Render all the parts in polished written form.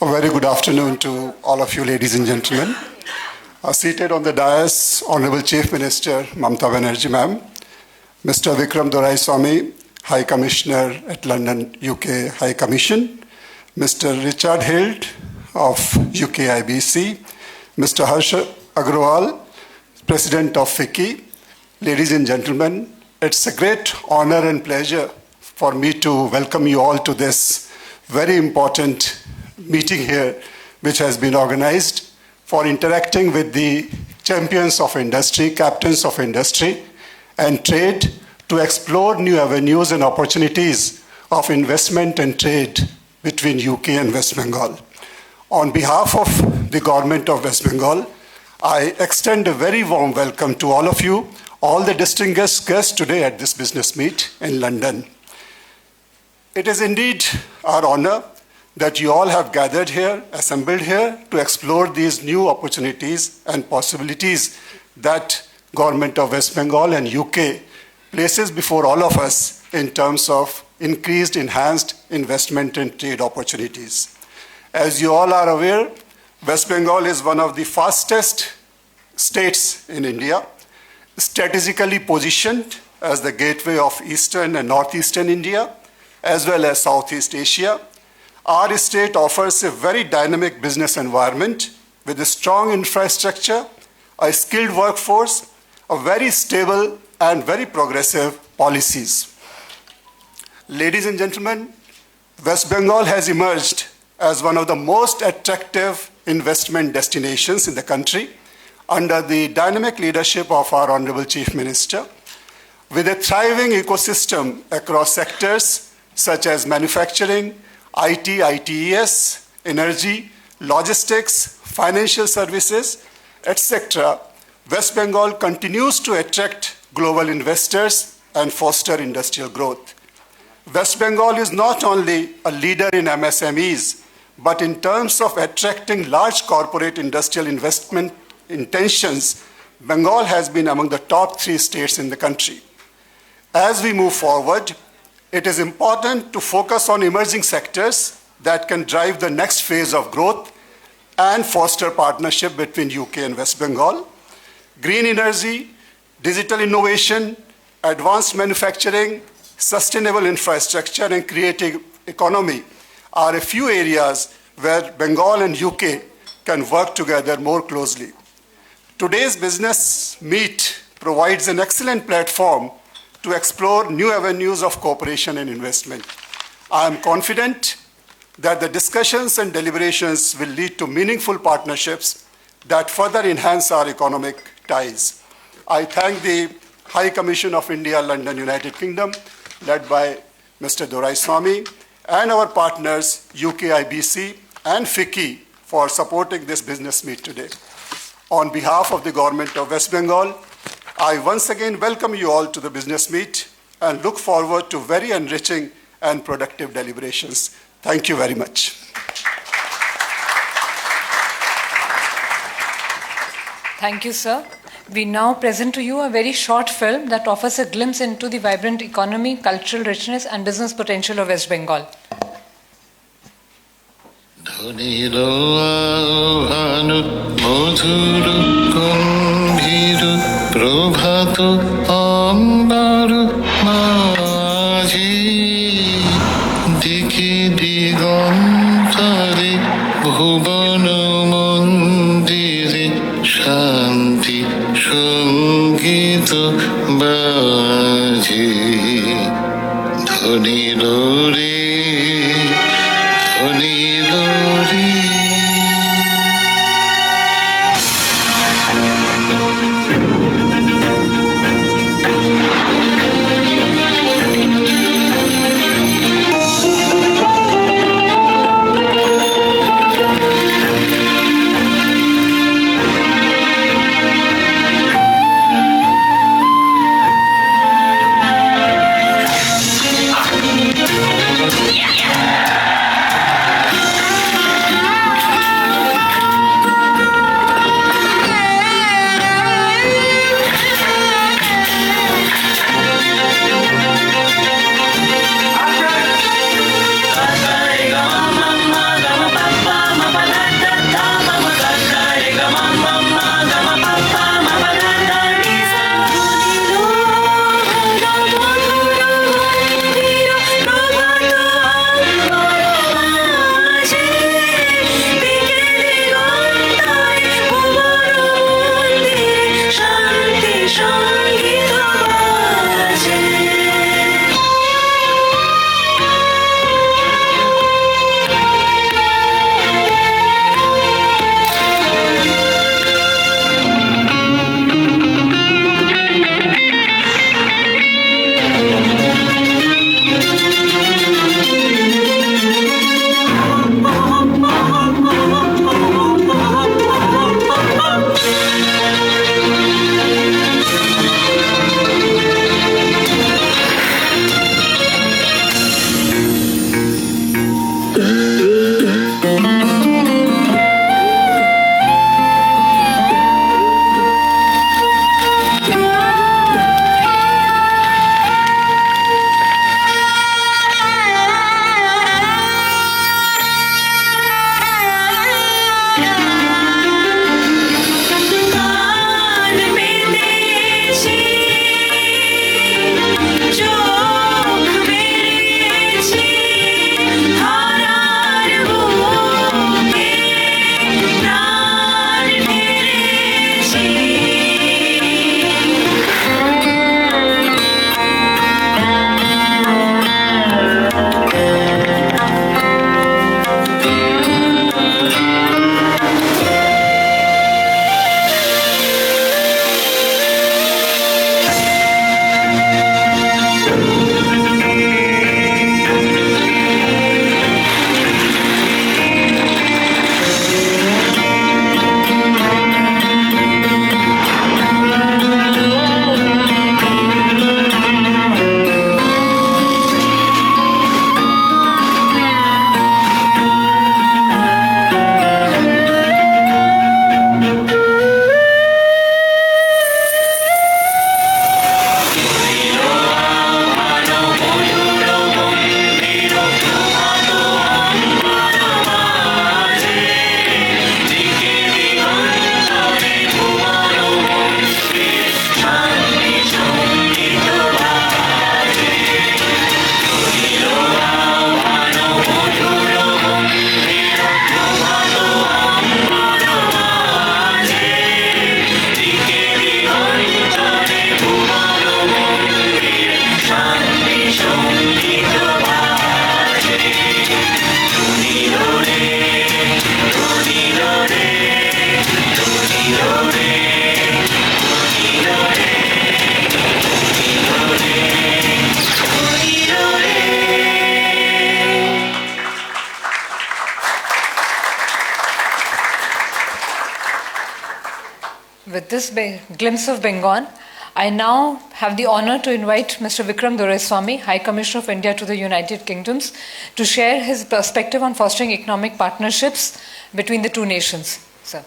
A very good afternoon to all of you, ladies and gentlemen. Seated on the dais, Honorable Chief Minister Mamata Banerjee ma'am, Mr. Vikram Doraiswamy, High Commissioner at London, UK High Commission, Mr. Richard Hild of UK IBC, Mr. Harsh Agrawal, President of FICCI. Ladies and gentlemen, it's a great honor and pleasure for me to welcome you all to this very important meeting here, which has been organized for interacting with the champions of industry, captains of industry and trade to explore new avenues and opportunities of investment and trade between UK and West Bengal. On behalf of the government of West Bengal, I extend a very warm welcome to all of you, all the distinguished guests today at this business meet in London. It is indeed our honor that you all have gathered here, assembled here to explore these new opportunities and possibilities that Government of West Bengal and UK places before all of us in terms of increased, enhanced investment and trade opportunities. As you all are aware, West Bengal is one of the fastest states in India, strategically positioned as the gateway of Eastern and Northeastern India, as well as Southeast Asia. Our state offers a very dynamic business environment with a strong infrastructure, a skilled workforce, a very stable and very progressive policies. Ladies and gentlemen, West Bengal has emerged as one of the most attractive investment destinations in the country under the dynamic leadership of our Honorable Chief Minister, with a thriving ecosystem across sectors such as manufacturing, IT, ITES, energy, logistics, financial services, etc. West Bengal continues to attract global investors and foster industrial growth. West Bengal is not only a leader in MSMEs, but in terms of attracting large corporate industrial investment intentions, Bengal has been among the top 3 states in the country. As we move forward, it is important to focus on emerging sectors that can drive the next phase of growth and foster partnership between UK and West Bengal. Green energy, digital innovation, advanced manufacturing, sustainable infrastructure, and creative economy are a few areas where Bengal and UK can work together more closely. Today's business meet provides an excellent platform to explore new avenues of cooperation and investment. I am confident that the discussions and deliberations will lead to meaningful partnerships that further enhance our economic ties. I thank the High Commission of India, London, United Kingdom, led by Mr. Doraiswamy, and our partners, UK IBC and FICCI, for supporting this business meet today. On behalf of the Government of West Bengal, I once again welcome you all to the business meet and look forward to very enriching and productive deliberations. Thank you very much. Thank you, sir. We now present to you a very short film that offers a glimpse into the vibrant economy, cultural richness, and business potential of West Bengal. প্রভাত অম্বর মাঝি দিকে দিগন্তরে ভুবন মন্দিরে শান্তি সঙ্গীত বাজে ধ্বনি রে ধ্বনি রে। with this glimpse of Bengal, I now have the honor to invite Mr. Vikram Doraiswamy, High Commissioner of India to the United Kingdoms, to share his perspective on fostering economic partnerships between the two nations. Sir.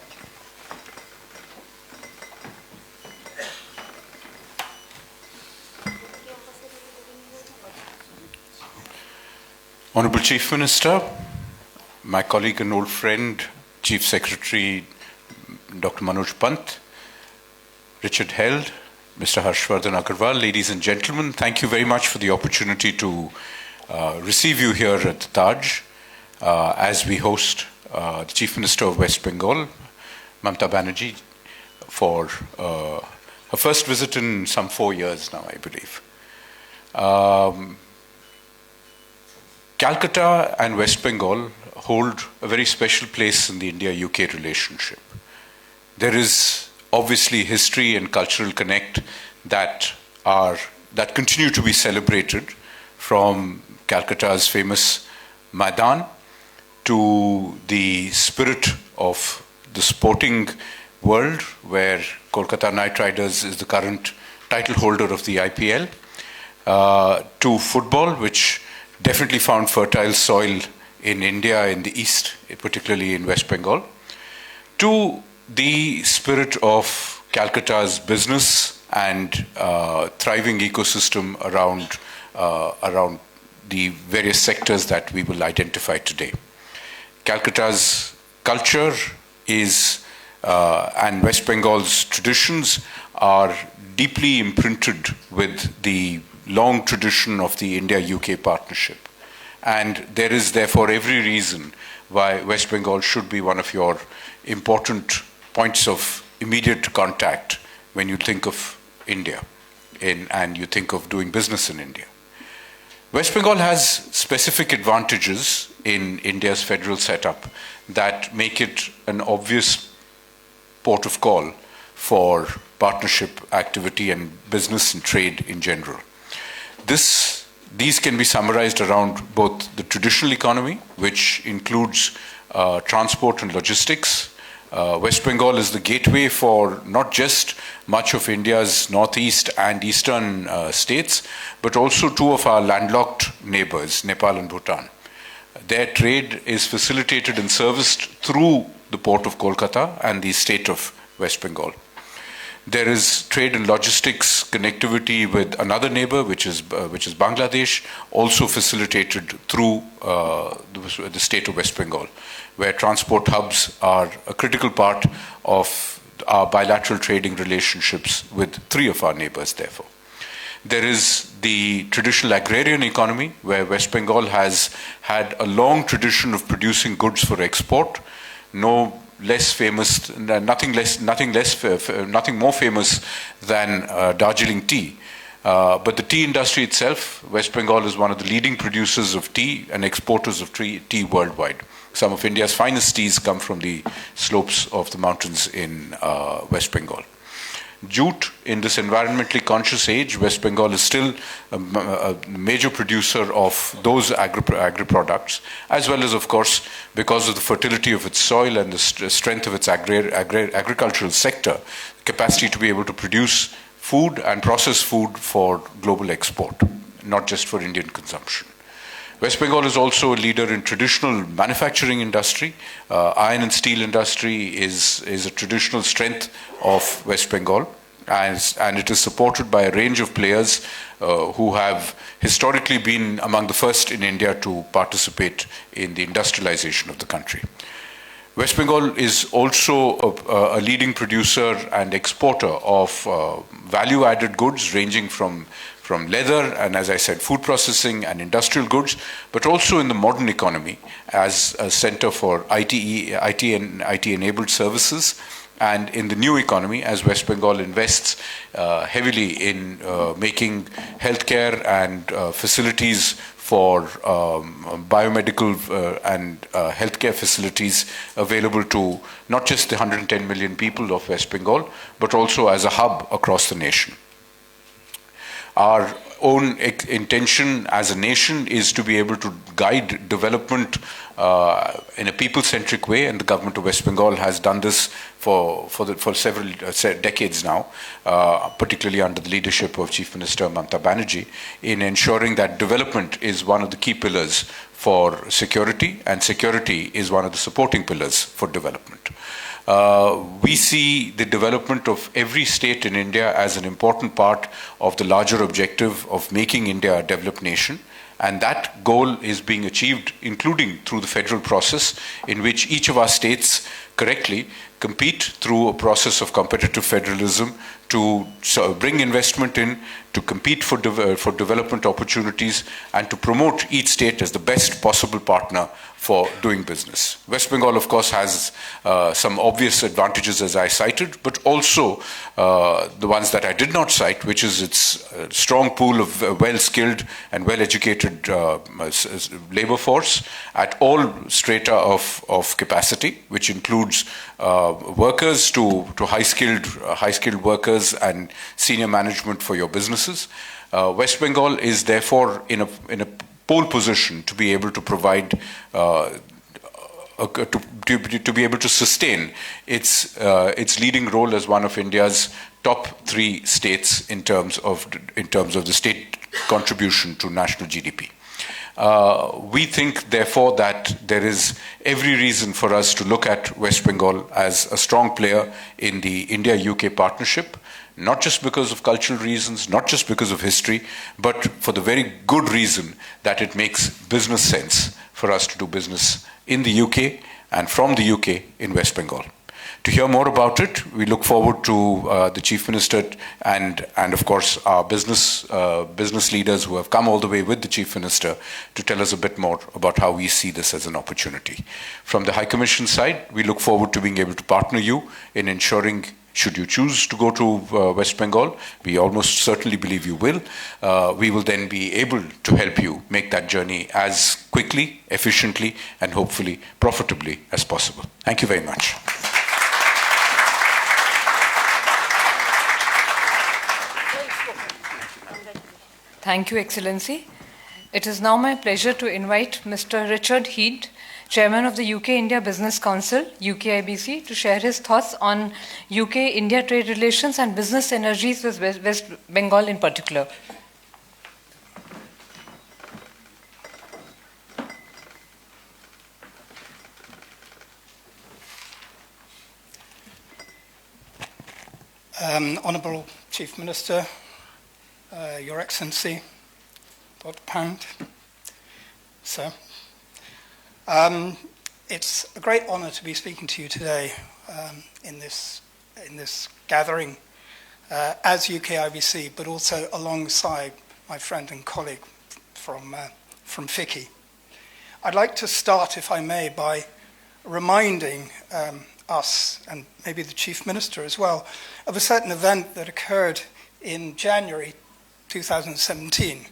Honorable Chief Minister, my colleague and old friend, Chief Secretary Dr. Manoj Pant, Richard Held, Mr. Harshvardhan Agarwal, ladies and gentlemen, thank you very much for the opportunity to receive you here at the Taj as we host the Chief Minister of West Bengal, Mamta Banerjee, for her first visit in some 4 years now, I believe. Calcutta and West Bengal hold a very special place in the India-UK relationship. There is obviously history and cultural connect that continue to be celebrated, from Calcutta's famous Maidan to the spirit of the sporting world, where Kolkata Knight Riders is the current title holder of the IPL, to football, which definitely found fertile soil in India in the east, particularly in West Bengal, to the spirit of Calcutta's business and thriving ecosystem around the various sectors that we will identify today. Calcutta's culture is and West Bengal's traditions are deeply imprinted with the long tradition of the India-UK partnership. And there is therefore every reason why West Bengal should be one of your important points of immediate contact when you think of India and you think of doing business in India. West Bengal has specific advantages in India's federal setup that make it an obvious port of call for partnership activity and business and trade in general. These can be summarized around both the traditional economy, which includes transport and logistics. West Bengal is the gateway for not just much of India's northeast and eastern states, but also two of our landlocked neighbors, Nepal and Bhutan. Their trade is facilitated and serviced through the port of Kolkata and the state of West Bengal. There is trade and logistics connectivity with another neighbor, which is Bangladesh, also facilitated through the state of West Bengal, where transport hubs are a critical part of our bilateral trading relationships with three of our neighbors, therefore. There is the traditional agrarian economy, where West Bengal has had a long tradition of producing goods for export. Nothing more famous than Darjeeling tea. But the tea industry itself, West Bengal is one of the leading producers of tea and exporters of tea worldwide. Some of India's finest teas come from the slopes of the mountains in West Bengal. Jute, in this environmentally conscious age, West Bengal is still a major producer of those agri-products, as well as, of course, because of the fertility of its soil and the strength of its agricultural sector, capacity to be able to produce food and process food for global export, not just for Indian consumption. West Bengal is also a leader in traditional manufacturing industry. Iron and steel industry is a traditional strength of West Bengal, and it is supported by a range of players who have historically been among the first in India to participate in the industrialization of the country. West Bengal is also a leading producer and exporter of value-added goods ranging from leather and, as I said, food processing and industrial goods, but also in the modern economy as a center for IT-enabled services, and in the new economy as West Bengal invests heavily in making healthcare and facilities for biomedical and healthcare facilities available to not just the 110 million people of West Bengal, but also as a hub across the nation. Our own intention as a nation is to be able to guide development in a people-centric way, and the government of West Bengal has done this for several decades now, particularly under the leadership of Chief Minister Mamta Banerjee, in ensuring that development is one of the key pillars for security, and security is one of the supporting pillars for development. We see the development of every state in India as an important part of the larger objective of making India a developed nation. And that goal is being achieved, including through the federal process, in which each of our states correctly compete through a process of competitive federalism to bring investment in, to compete for development opportunities, and to promote each state as the best possible partner for doing business. West Bengal, of course, has some obvious advantages, as I cited, but also the ones that I did not cite, which is its strong pool of well-skilled and well-educated labor force at all strata of capacity, which includes workers to high-skilled workers and senior management for your businesses. West Bengal is therefore in a pole position to be able to provide to be able to sustain its leading role as one of India's top 3 states in terms of the state contribution to national GDP. We think, therefore, that there is every reason for us to look at West Bengal as a strong player in the India-UK partnership, not just because of cultural reasons, not just because of history, but for the very good reason that it makes business sense for us to do business in the UK and from the UK in West Bengal. To hear more about it, we look forward to the Chief Minister and of course our business leaders who have come all the way with the Chief Minister to tell us a bit more about how we see this as an opportunity. From the High Commission side, we look forward to being able to partner you in ensuring, should you choose to go to West Bengal, we almost certainly believe you will, we will then be able to help you make that journey as quickly, efficiently, and hopefully profitably as possible. Thank you very much. Thank you, Excellency. It is now my pleasure to invite Mr. Richard Head, Chairman of the UK-India Business Council, UKIBC, to share his thoughts on UK-India trade relations and business synergies with West Bengal in particular. Honourable Chief Minister, Your Excellency, Dr. Pant, sir. It's a great honour to be speaking to you today in this gathering as UKIBC, but also alongside my friend and colleague from FICCI. I'd like to start, if I may, by reminding us, and maybe the Chief Minister as well, of a certain event that occurred in January 2017.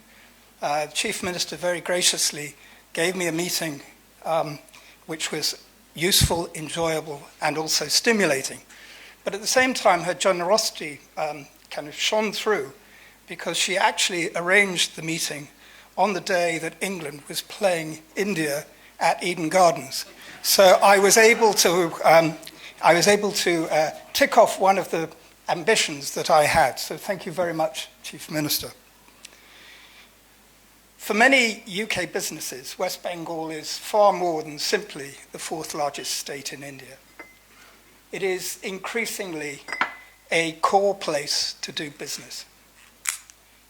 The Chief Minister very graciously gave me a meeting which was useful, enjoyable, and also stimulating. But at the same time, her generosity kind of shone through, because she actually arranged the meeting on the day that England was playing India at Eden Gardens. So I was able to tick off one of the ambitions that I had. So thank you very much, Chief Minister. For many UK businesses, West Bengal is far more than simply the 4th largest state in India. It is increasingly a core place to do business.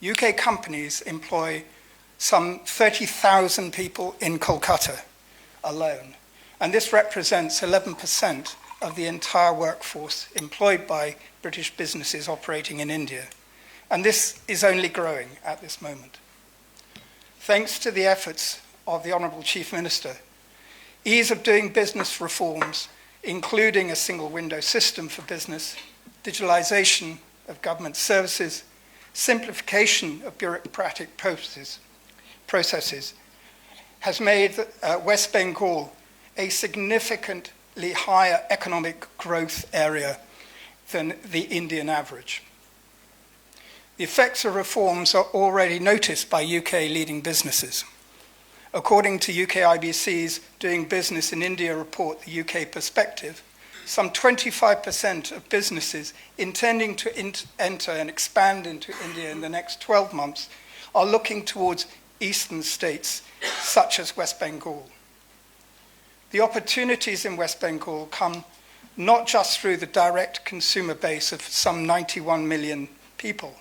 UK companies employ some 30,000 people in Kolkata alone, and this represents 11% of the entire workforce employed by British businesses operating in India. And this is only growing at this moment. Thanks to the efforts of the Honourable Chief Minister, ease of doing business reforms, including a single window system for business, digitalisation of government services, simplification of bureaucratic processes, has made West Bengal a significantly higher economic growth area than the Indian average. The effects of reforms are already noticed by UK leading businesses. According to UK IBC's Doing Business in India report, The UK Perspective, some 25% of businesses intending to enter and expand into India in the next 12 months are looking towards eastern states such as West Bengal. The opportunities in West Bengal come not just through the direct consumer base of some 91 million people,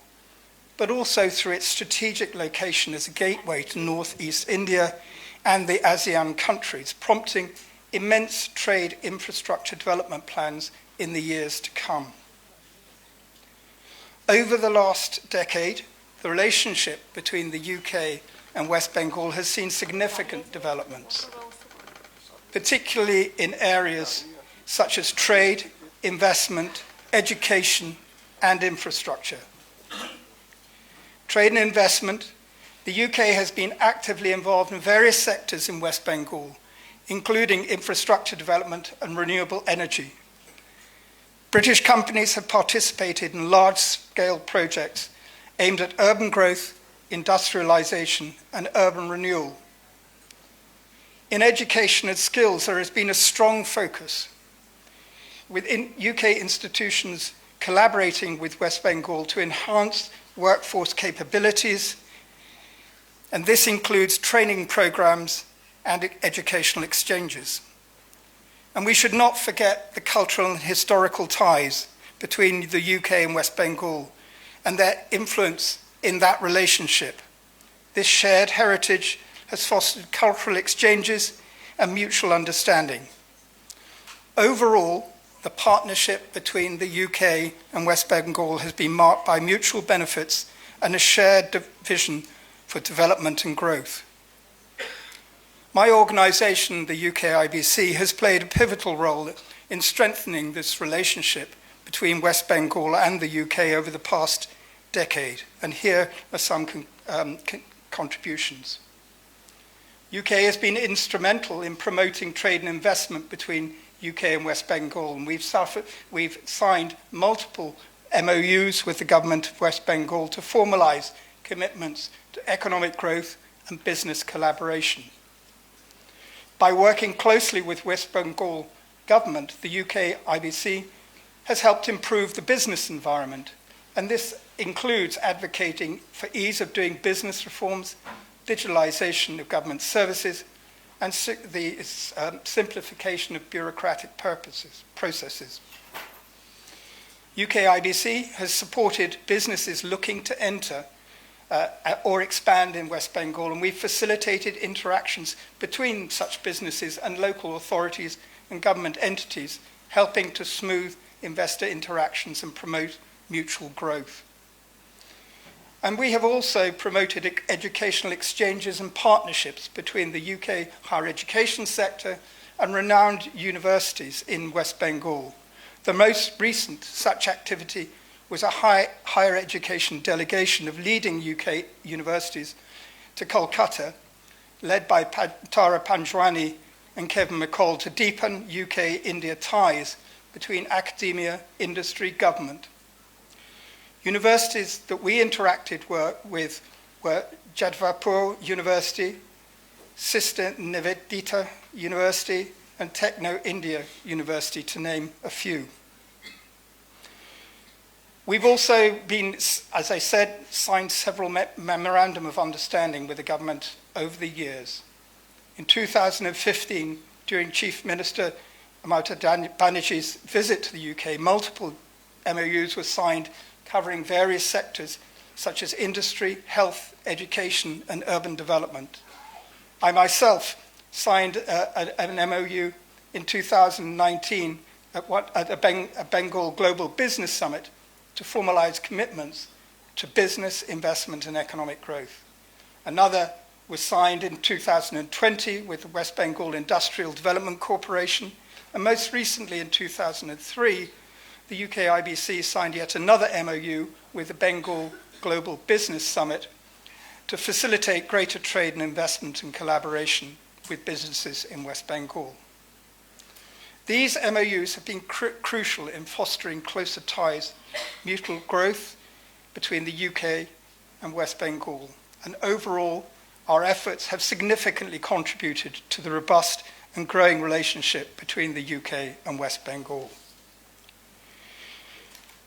but also through its strategic location as a gateway to northeast India and the ASEAN countries, prompting immense trade infrastructure development plans in the years to come. Over the last decade, the relationship between the UK and West Bengal has seen significant developments, particularly in areas such as trade, investment, education, and infrastructure. Trade and investment, the UK has been actively involved in various sectors in West Bengal, including infrastructure development and renewable energy. British companies have participated in large-scale projects aimed at urban growth, industrialization, and urban renewal. In education and skills, there has been a strong focus, with UK institutions collaborating with West Bengal to enhance workforce capabilities, and this includes training programs and educational exchanges. And we should not forget the cultural and historical ties between the UK and West Bengal and their influence in that relationship. This shared heritage has fostered cultural exchanges and mutual understanding. Overall, the partnership between the UK and West Bengal has been marked by mutual benefits and a shared vision for development and growth. My organisation, the UK IBC, has played a pivotal role in strengthening this relationship between West Bengal and the UK over the past decade, and here are some contributions. UK has been instrumental in promoting trade and investment between UK and West Bengal, and we've signed multiple MOUs with the government of West Bengal to formalise commitments to economic growth and business collaboration. By working closely with West Bengal government, the UK IBC has helped improve the business environment, and this includes advocating for ease of doing business reforms, digitalisation of government services, and the simplification of bureaucratic processes. UK IBC has supported businesses looking to enter or expand in West Bengal, and we've facilitated interactions between such businesses and local authorities and government entities, helping to smooth investor interactions and promote mutual growth. And we have also promoted educational exchanges and partnerships between the UK higher education sector and renowned universities in West Bengal. The most recent such activity was a higher education delegation of leading UK universities to Kolkata, led by Tara Panjwani and Kevin McCall, to deepen UK-India ties between academia, industry, government. Universities that we interacted with were Jadavpur University, Sister Nivedita University, and Techno India University, to name a few. We've also been, as I said, signed several memorandum of understanding with the government over the years. In 2015, during Chief Minister Mamata Banerjee's visit to the UK, multiple MOUs were signed covering various sectors such as industry, health, education, and urban development. I myself signed an MOU in 2019 at a Bengal Global Business Summit to formalise commitments to business, investment, and economic growth. Another was signed in 2020 with the West Bengal Industrial Development Corporation, and most recently in 2003, the UK IBC signed yet another MOU with the Bengal Global Business Summit to facilitate greater trade and investment and collaboration with businesses in West Bengal. These MOUs have been crucial in fostering closer ties, mutual growth, between the UK and West Bengal. And overall, our efforts have significantly contributed to the robust and growing relationship between the UK and West Bengal.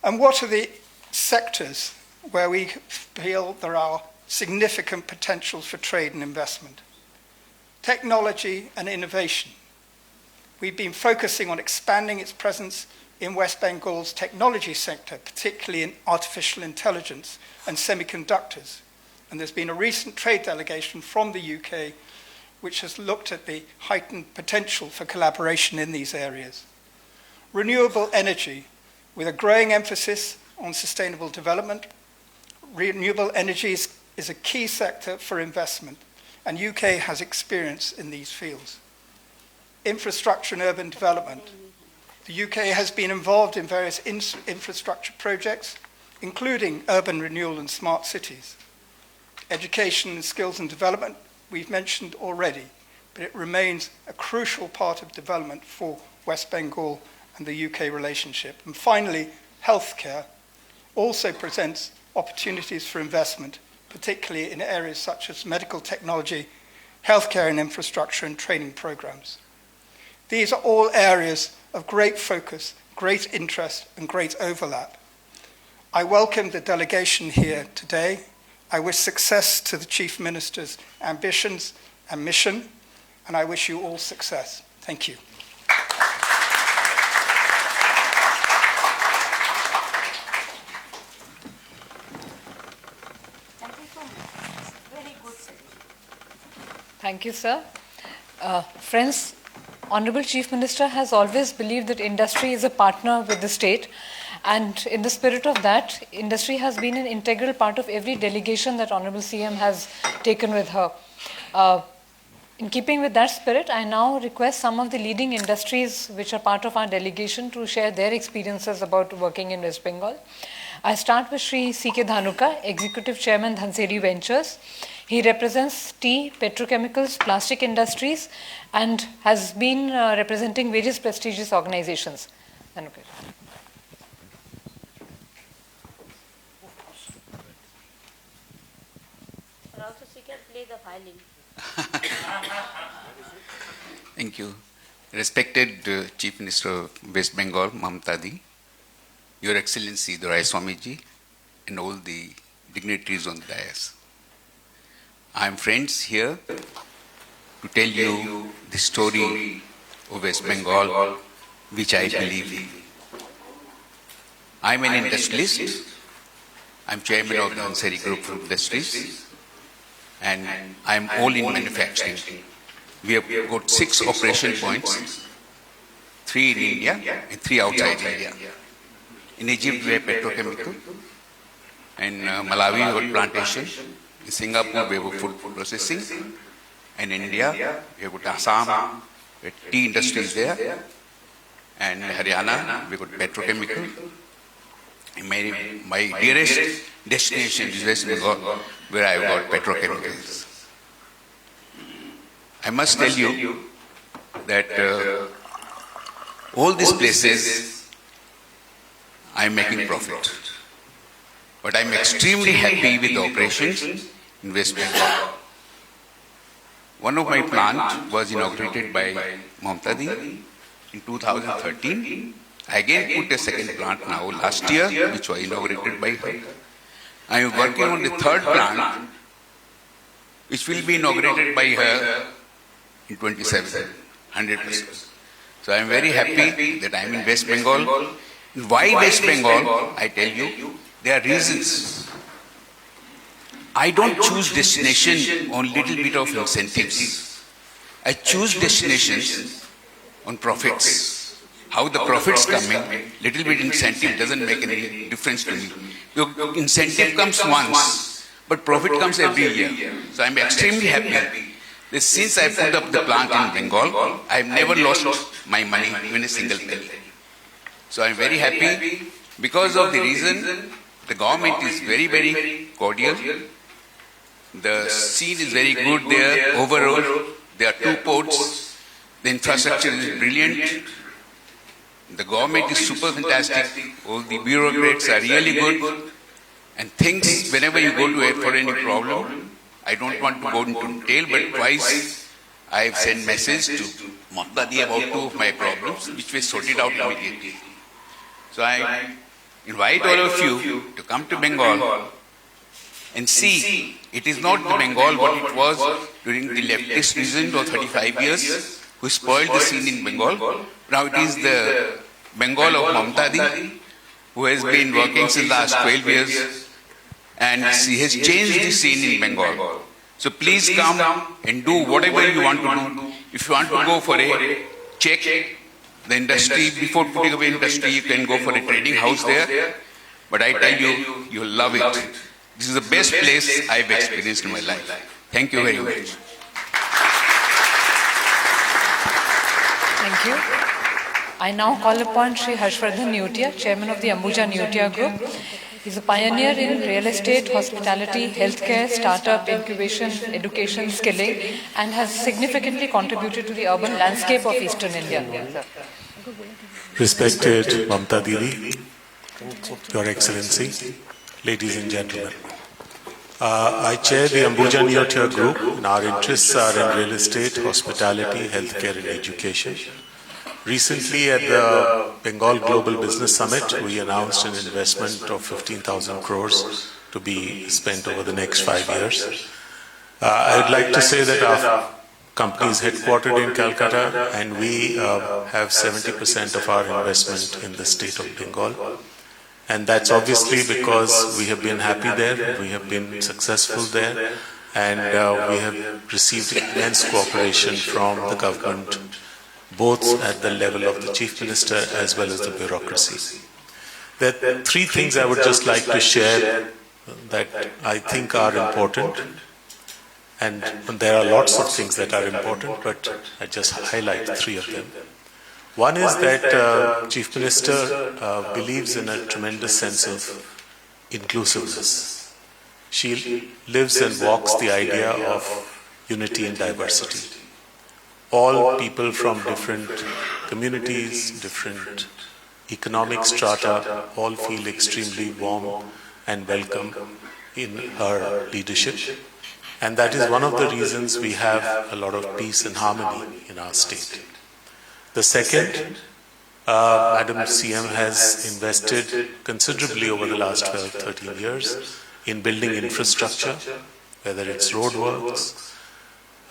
And what are the sectors where we feel there are significant potentials for trade and investment? Technology and innovation. We've been focusing on expanding its presence in West Bengal's technology sector, particularly in artificial intelligence and semiconductors. And there's been a recent trade delegation from the UK which has looked at the heightened potential for collaboration in these areas. Renewable energy, with a growing emphasis on sustainable development. Renewable energy is a key sector for investment, and UK has experience in these fields. Infrastructure and urban development. The UK has been involved in various infrastructure projects, including urban renewal and smart cities. Education and skills and development, we've mentioned already, but it remains a crucial part of development for West Bengal and the UK relationship. And finally, healthcare also presents opportunities for investment, particularly in areas such as medical technology, healthcare and infrastructure, and training programs. These are all areas of great focus, great interest, and great overlap. I welcome the delegation here today. I wish success to the Chief Minister's ambitions and mission, and I wish you all success. Thank you. Thank you, sir. Friends, Honorable Chief Minister has always believed that industry is a partner with the state, and in the spirit of that, industry has been an integral part of every delegation that Honorable CM has taken with her. In keeping with that spirit, I now request some of the leading industries which are part of our delegation to share their experiences about working in West Bengal. I start with Sri C.K. Dhanuka, Executive Chairman, Dhanseri Ventures. He represents tea, petrochemicals, plastic industries, and has been representing various prestigious organizations. Dhanuka. And also she can play the violin. Thank you. Respected Chief Minister of West Bengal, Mamta Di, Your Excellency Dorai Swamiji, and all the dignitaries on the dais. I am friends here to tell you the story of West Bengal, which I believe in. I am an industrialist. I am chairman of the Dhanseri Group of Industries, and I am all in manufacturing. We have got 6 operation points, 3 in India and 3 outside India. In Egypt, we have petrochemical, and Malawi, we have plantation. In Singapore, we have food processing, and in India, we have got Assam, we have tea industries there, and Haryana, we have got petrochemical. And my dearest destination is West Bengal, where I have got petrochemicals. I must tell you that all these places I am making profit. But I am extremely happy with the operations in West Bengal. One of my plants was inaugurated by Mamta Di in 2013. I again put a second plant now last year, which was inaugurated by her. I am working on the third plant, which will be inaugurated by her in 27, 100%. So I am very happy that I am in West Bengal. Why West Bengal? I tell you, there are reasons. I don't choose destination on little bit of incentives. I choose destinations on profits. How the profits coming, little bit incentive doesn't make any difference to me. Your incentive comes once, but profit comes every year. So I'm extremely happy that since I put up the plant in Bengal, I've never lost my money, even a single penny. So I'm very happy because of the reason the government is very, very cordial. The scene is very good there overall. There are 2 ports. The infrastructure is brilliant. The government is super fantastic. All the bureaucrats are really good. And things, whenever you go to it for any problem, I don't want to go into detail, but twice I have sent message to Mamta Di about two of my problems, which were sorted out immediately. So I invite all of you to come to Bengal and see, it is not the Bengal what it was during the leftist regime of 35 years, who spoiled the scene in Bengal. Now it is the Bengal of Mamta Di, who has been working since the last 12 years, and she has changed the scene in Bengal. So please come and do whatever you want to do. If you want to go for a check, the industry, before putting away industry, you can go for a trading house there. But I tell you, you'll love it. This is the best place I've experienced in my life. Thank you very much. Thank you. I now call upon Sri Harshvardhan Neotia, Chairman of the Ambuja Neotia Group. He's a pioneer in real estate, hospitality, healthcare, startup, incubation, education, skilling, and has significantly contributed to the urban landscape of Eastern India. Respected Mamta Didi, Your Excellency, ladies and gentlemen. I chair the Ambuja Neotia Group, and our interests are in real estate, hospitality, healthcare, and education. Recently at the Bengal Global Business Summit, we announced an investment of 15,000 crores to be spent over the next 5 years. I would like to say that our company is headquartered in Calcutta, and we have 70% of our investment in the state of Bengal. And that's obviously because we have been happy there, we have been successful there, and we have received immense cooperation from the government, both at the level of the Chief Minister as well as the bureaucracy. There are three things I would just like to share that I think are important, and there are lots of things that are important, but I just highlight three of them. One is that Chief Minister believes in a tremendous sense of inclusiveness. She lives and walks the idea of unity and diversity. All people from different communities, different economic strata, all feel extremely warm and welcome in her leadership. And that is one of the reasons we have a lot of peace and harmony in our state. The second, Madam CM has invested considerably over the last 12, 13 years in building infrastructure, whether it's roadworks,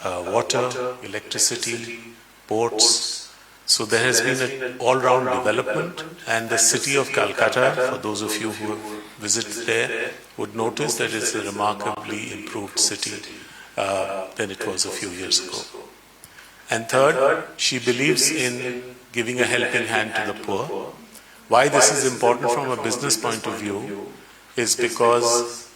water, electricity, ports. So there has been an all-round development, and the city of Calcutta, for those of you who have visited there, would notice that it's a remarkably improved city than it was a few years ago. And third, she believes in giving a helping hand to the poor. Why this is important from a business point of view is because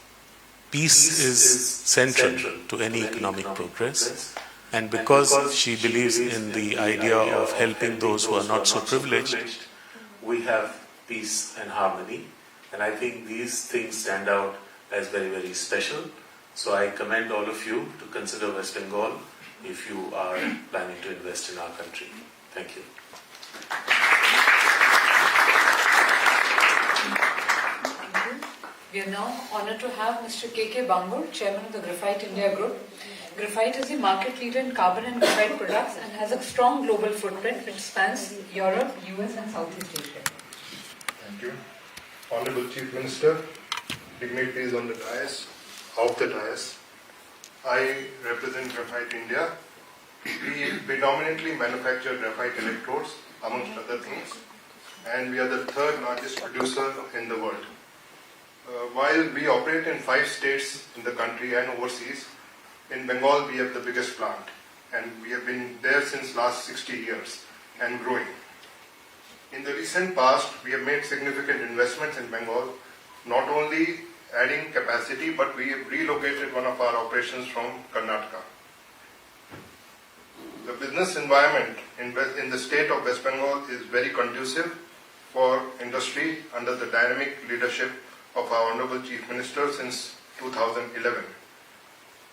peace is central to any economic progress, and because she believes in the idea of helping those who are not so privileged, we have peace and harmony, and I think these things stand out as very, very special. So I commend all of you to consider West Bengal if you are planning to invest in our country. Thank you. We are now honoured to have Mr. K.K. Bangur, Chairman of the Graphite India Group. Graphite is the market leader in carbon and graphite products and has a strong global footprint which spans Europe, US and Southeast Asia. Thank you. Honorable Chief Minister, dignitaries on the dais, off the dais, I represent Graphite India. We predominantly manufacture graphite electrodes, amongst other things, and we are the third largest producer in the world. While we operate in 5 states in the country and overseas, in Bengal we have the biggest plant, and we have been there since last 60 years and growing. In the recent past, we have made significant investments in Bengal, not only adding capacity, but we have relocated one of our operations from Karnataka. The business environment in the state of West Bengal is very conducive for industry under the dynamic leadership of our Honorable Chief Minister since 2011.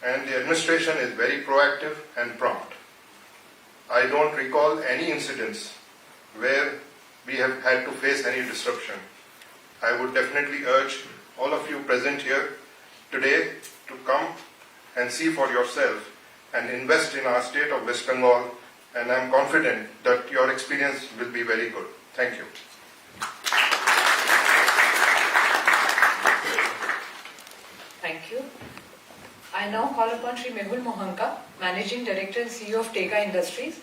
And the administration is very proactive and prompt. I don't recall any incidents where we have had to face any disruption. I would definitely urge all of you present here today to come and see for yourself and invest in our state of West Bengal, and I'm confident that your experience will be very good. Thank you. Thank you. I now call upon Sri Mehul Mohanka, Managing Director and CEO of Tega Industries.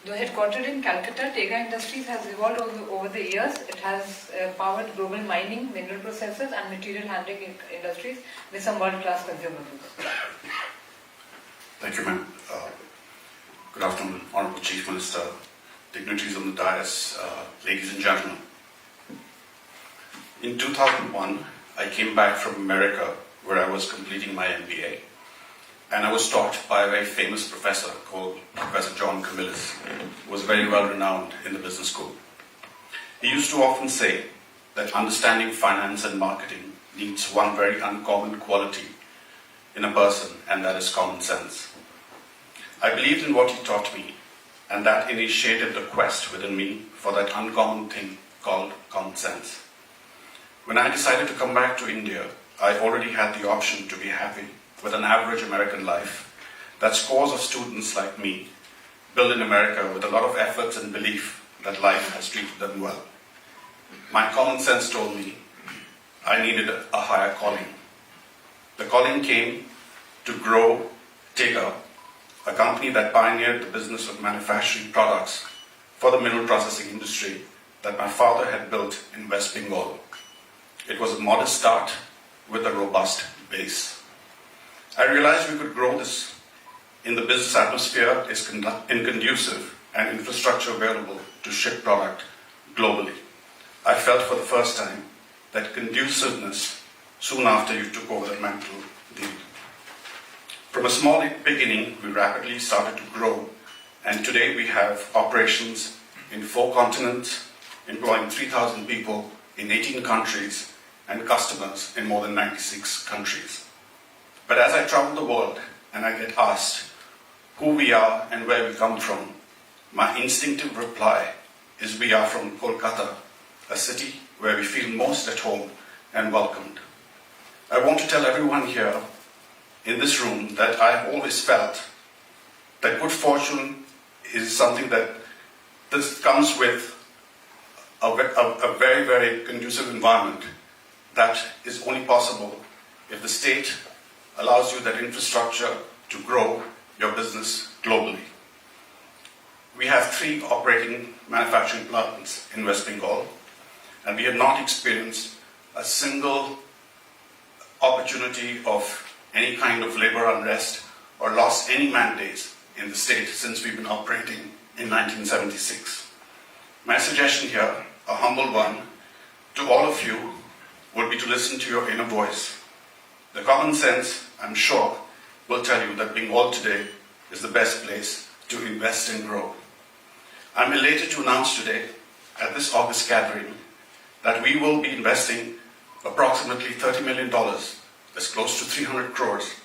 Though headquartered in Calcutta, Tega Industries has evolved over the years. It has powered global mining, mineral processes and material handling industries with some world-class consumer goods. Thank you, ma'am. Good afternoon, Honorable Chief Minister, dignitaries on the dais, ladies and gentlemen. In 2001, I came back from America where I was completing my MBA, and I was taught by a very famous professor called Professor John Camillus, who was very well renowned in the business school. He used to often say that understanding finance and marketing needs one very uncommon quality in a person, and that is common sense. I believed in what he taught me, and that initiated the quest within me for that uncommon thing called common sense. When I decided to come back to India, I already had the option to be happy with an average American life that scores of students like me build in America with a lot of efforts and belief that life has treated them well. My common sense told me I needed a higher calling. The calling came to grow Tega, a company that pioneered the business of manufacturing products for the mineral processing industry that my father had built in West Bengal. It was a modest start with a robust base. I realized we could grow this in the business atmosphere is conducive and infrastructure available to ship product globally. I felt for the first time that conduciveness soon after you took over the mantle deal. From a small beginning, we rapidly started to grow, and today we have operations in 4 continents, employing 3,000 people in 18 countries and customers in more than 96 countries. But as I travel the world and I get asked who we are and where we come from, my instinctive reply is we are from Kolkata, a city where we feel most at home and welcomed. I want to tell everyone here in this room that I've always felt that good fortune is something that this comes with a very, very conducive environment that is only possible if the state allows you that infrastructure to grow your business globally. We have 3 operating manufacturing plants in West Bengal, and we have not experienced a single opportunity of any kind of labor unrest or lost any mandates in the state since we've been operating in 1976. My suggestion here, a humble one, to all of you would be to listen to your inner voice. The common sense, I'm sure, will tell you that Bengal today is the best place to invest and grow. I'm elated to announce today at this August gathering that we will be investing approximately $30 million, that's close to 300 crores,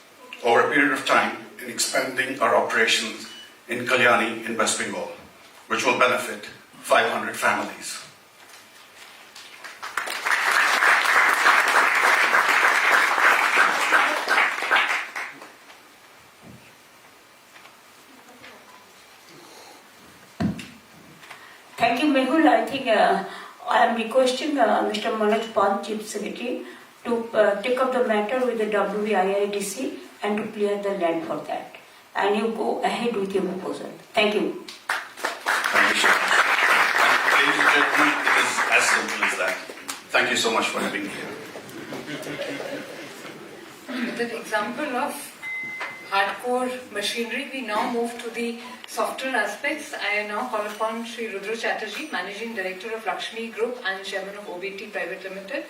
over a period of time in expanding our operations in Kalyani in West Bengal, which will benefit 500 families. Thank you, Mehul. I think I am requesting Mr. Manoj Pant, Chief Secretary, to take up the matter with the WVIIDC and to clear the land for that. And you go ahead with your proposal. Thank you. Thank you so much. Ladies and gentlemen, it is as simple as that. Thank you so much for having me here. With the example of hardcore machinery, we now move to the softer aspects. I now call upon Sri Rudra Chatterjee, Managing Director of Lakshmi Group and Chairman of OBT Private Limited,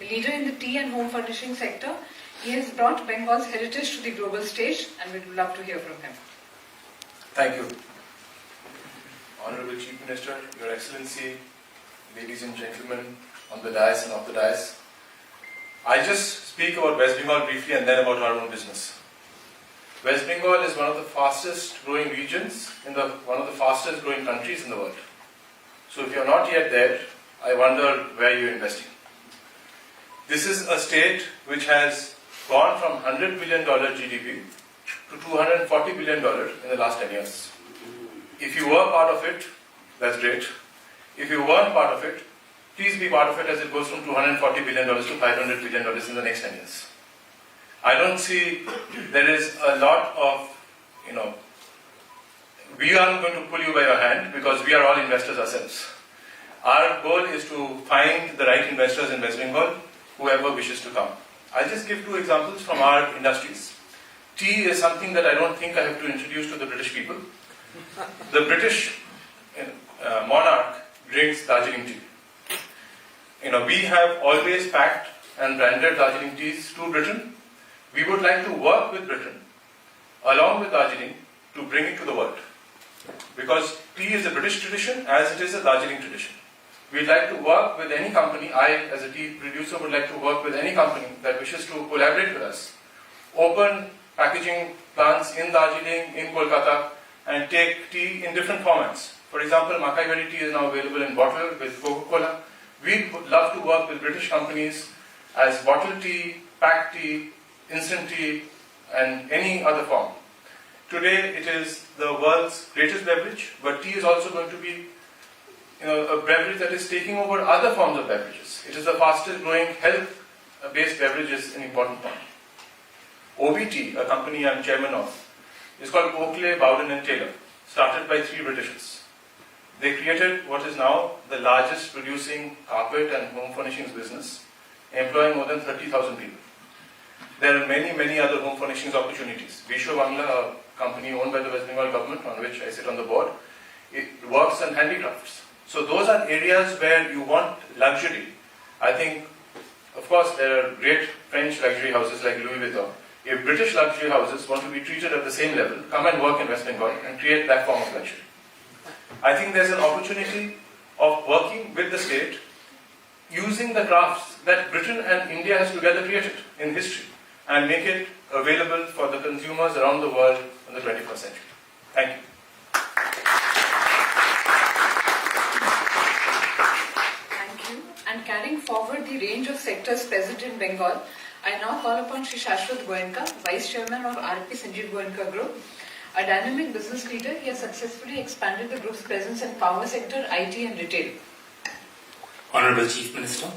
a leader in the tea and home furnishing sector. He has brought Bengal's heritage to the global stage, and we'd love to hear from him. Thank you. Honorable Chief Minister, Your Excellency, ladies and gentlemen on the dais and off the dais. I'll just speak about West Bengal briefly and then about our own business. West Bengal is one of the fastest growing regions in one of the fastest growing countries in the world. So if you're not yet there, I wonder where you're investing. This is a state which has gone from $100 billion GDP to $240 billion in the last 10 years. If you were part of it, that's great. If you weren't part of it, please be part of it as it goes from $240 billion to $500 billion in the next 10 years. I don't see there is a lot of, we aren't going to pull you by your hand because we are all investors ourselves. Our goal is to find the right investors in West Bengal, whoever wishes to come. I'll just give 2 examples from our industries. Tea is something that I don't think I have to introduce to the British people. The British monarch drinks Darjeeling tea. We have always packed and branded Darjeeling teas to Britain. We would like to work with Britain, along with Darjeeling, to bring it to the world. Because tea is a British tradition as it is a Darjeeling tradition. We'd like to work with any company, I as a tea producer would like to work with any company that wishes to collaborate with us. Open packaging plants in Darjeeling, in Kolkata, and take tea in different formats. For example, Makai Berry tea is now available in bottle with Coca-Cola. We would love to work with British companies as bottle tea, packed tea, instant tea, and any other form. Today it is the world's greatest beverage, but tea is also going to be a beverage that is taking over other forms of beverages. It is the fastest growing health-based beverages in important point. OBT, a company I'm chairman of, is called Oakley, Bowden and Taylor, started by 3 Britishers. They created what is now the largest producing carpet and home furnishings business, employing more than 30,000 people. There are many, many other home furnishings opportunities. Visho Bangla, a company owned by the West Bengal government, on which I sit on the board, it works on handicrafts. So those are areas where you want luxury. I think, of course, there are great French luxury houses like Louis Vuitton. If British luxury houses want to be treated at the same level, come and work in West Bengal and create that form of luxury. I think there's an opportunity of working with the state using the crafts that Britain and India has together created in history and make it available for the consumers around the world in the 21st century. Thank you. Thank you. And carrying forward the range of sectors present in Bengal, I now call upon Shri Shashwat Goenka, Vice Chairman of RP Sanjeev Goenka Group. A dynamic business leader, he has successfully expanded the group's presence in power sector, IT and retail. Honorable Chief Minister,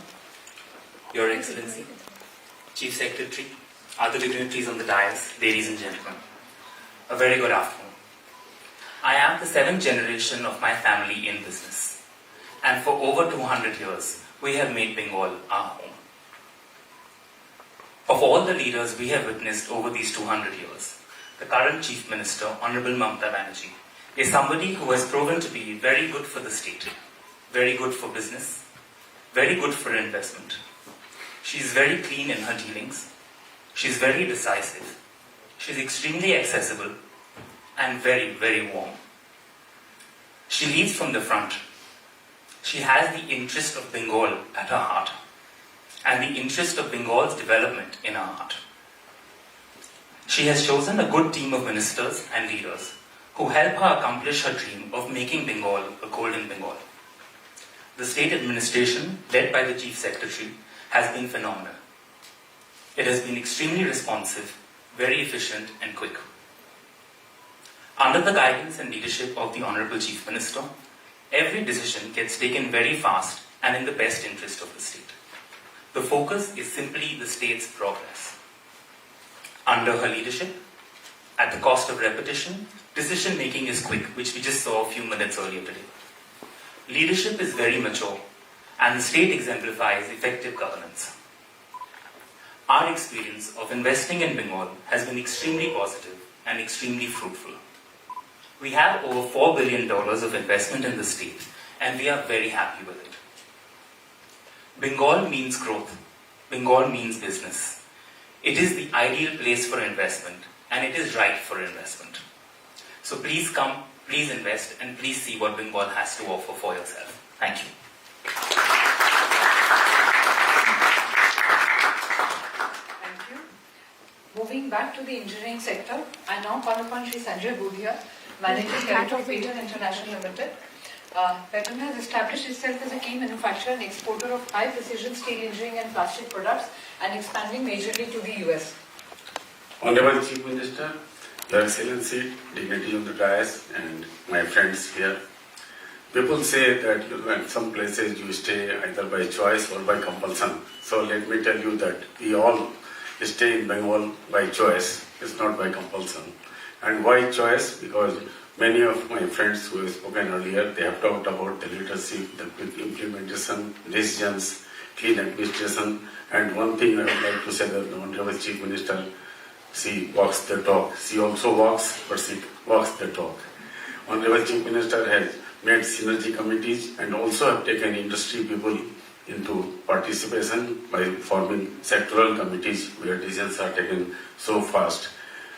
Your Excellency, Chief Secretary, other dignitaries on the dais, ladies and gentlemen, a very good afternoon. I am the 7th generation of my family in business, and for over 200 years, we have made Bengal our home. Of all the leaders we have witnessed over these 200 years, the current Chief Minister, Honorable Mamta Banerjee, is somebody who has proven to be very good for the state, very good for business, very good for investment. She is very clean in her dealings, she is very decisive, she is extremely accessible, and very, very warm. She leads from the front. She has the interest of Bengal at her heart, and the interest of Bengal's development in her heart. She has chosen a good team of ministers and leaders who help her accomplish her dream of making Bengal a golden Bengal. The state administration, led by the Chief Secretary, has been phenomenal. It has been extremely responsive, very efficient and quick. Under the guidance and leadership of the Honorable Chief Minister, every decision gets taken very fast and in the best interest of the state. The focus is simply the state's progress. Under her leadership, at the cost of repetition, decision making is quick, which we just saw a few minutes earlier today. Leadership is very mature, and the state exemplifies effective governance. Our experience of investing in Bengal has been extremely positive and extremely fruitful. We have over $4 billion of investment in the state, and we are very happy with it. Bengal means growth. Bengal means business. It is the ideal place for investment, and it is right for investment. So please come, please invest, and please see what Bengal has to offer for yourself. Thank you. Thank you. Moving back to the engineering sector, I now call upon Shri Sanjay Budhia, Managing Director of Patent International Limited, Vedram has established itself as a key manufacturer and exporter of high-precision steel engineering and plastic products and expanding majorly to the US. Honorable Chief Minister, Your Excellency, dignity on the dais, and my friends here. People say that in some places you stay either by choice or by compulsion. So let me tell you that we all stay in Bengal by choice. It's not by compulsion. And why choice? Because many of my friends who have spoken earlier, they have talked about the leadership, the quick implementation, decisions, clean administration. And one thing I would like to say that the Honorable Chief Minister, she walks the talk. She also walks, but she walks the talk. Honorable Chief Minister has made synergy committees and also have taken industry people into participation by forming sectoral committees where decisions are taken so fast.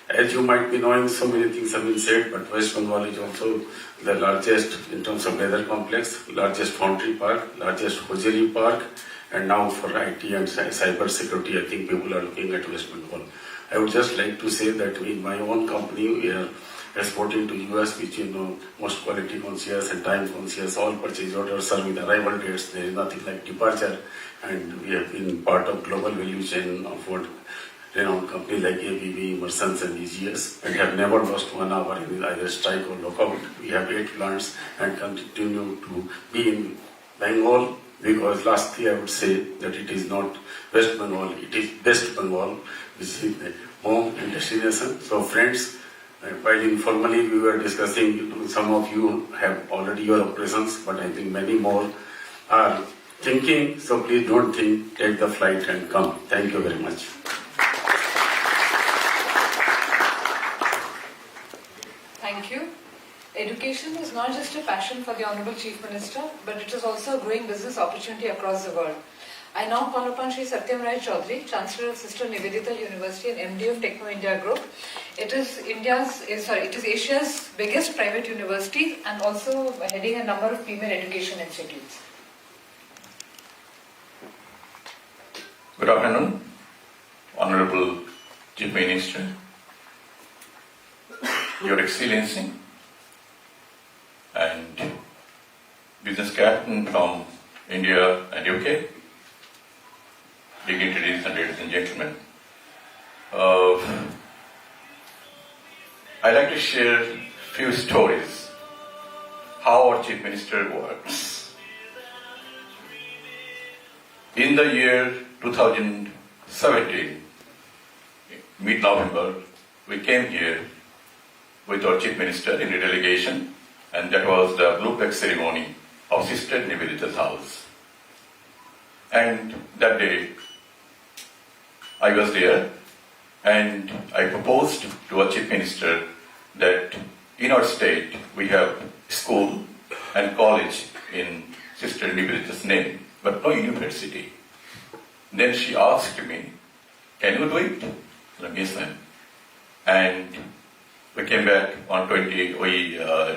As you might be knowing, so many things have been said, but West Bengal is also the largest in terms of leather complex, largest foundry park, largest hosiery park, and now for IT and cyber security, I think people are looking at West Bengal. I would just like to say that in my own company, we are exporting to US, which you know, most quality conscious and time conscious, all purchase orders are with arrival dates. There is nothing like departure, and we have been part of global value chain of what renowned companies like ABB, Mercedes and EGS, and have never lost 1 hour in either strike or lockout. We have 8 plants and continue to be in Bengal, because lastly I would say that it is not West Bengal, it is West Bengal, which is the home and destination. So friends, while informally we were discussing, some of you have already your operations, but I think many more are thinking, so please don't think, take the flight and come. Thank you very much. Thank you. Education is not just a passion for the Honorable Chief Minister, but it is also a growing business opportunity across the world. I now call upon Shri Satyam Rai Chaudhary, Chancellor of Sister Nivedita University and MD of Techno India Group. It is Asia's biggest private university and also heading a number of female education institutes. Good afternoon, Honorable Chief Minister, Your Excellency, and business captain from India and UK, dignitaries and ladies and gentlemen. I'd like to share a few stories how our Chief Minister works. In the year 2017, mid-November, we came here with our Chief Minister in a delegation, and that was the blue-flag ceremony of Sister Nivedita's house. And that day, I was there, and I proposed to our Chief Minister that in our state we have school and college in Sister Nivedita's name, but no university. Then she asked me, "Can you do it?" I said, "Yes, ma'am." And we came back on we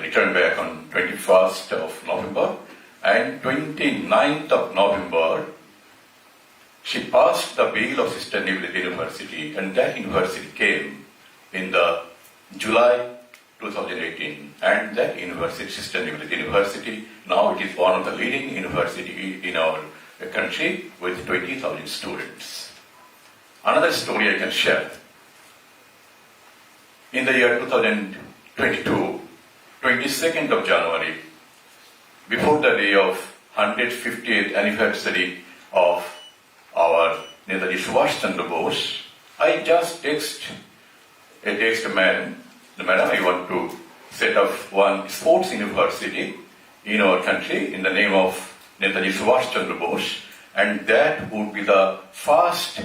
returned back on 21st of November, and 29th of November, she passed the bill of Sister Nivedita University, and that university came in the July 2018. And that university, Sister Nivedita University, now it is one of the leading university in our country with 20,000 students. Another story I can share. In the year 2022, 22nd of January, before the day of 150th anniversary of our Netaji Subhash Chandra Bose, I just text a madam, I want to set up one sports university in our country in the name of Netaji Subhash Chandra Bose, and that would be the first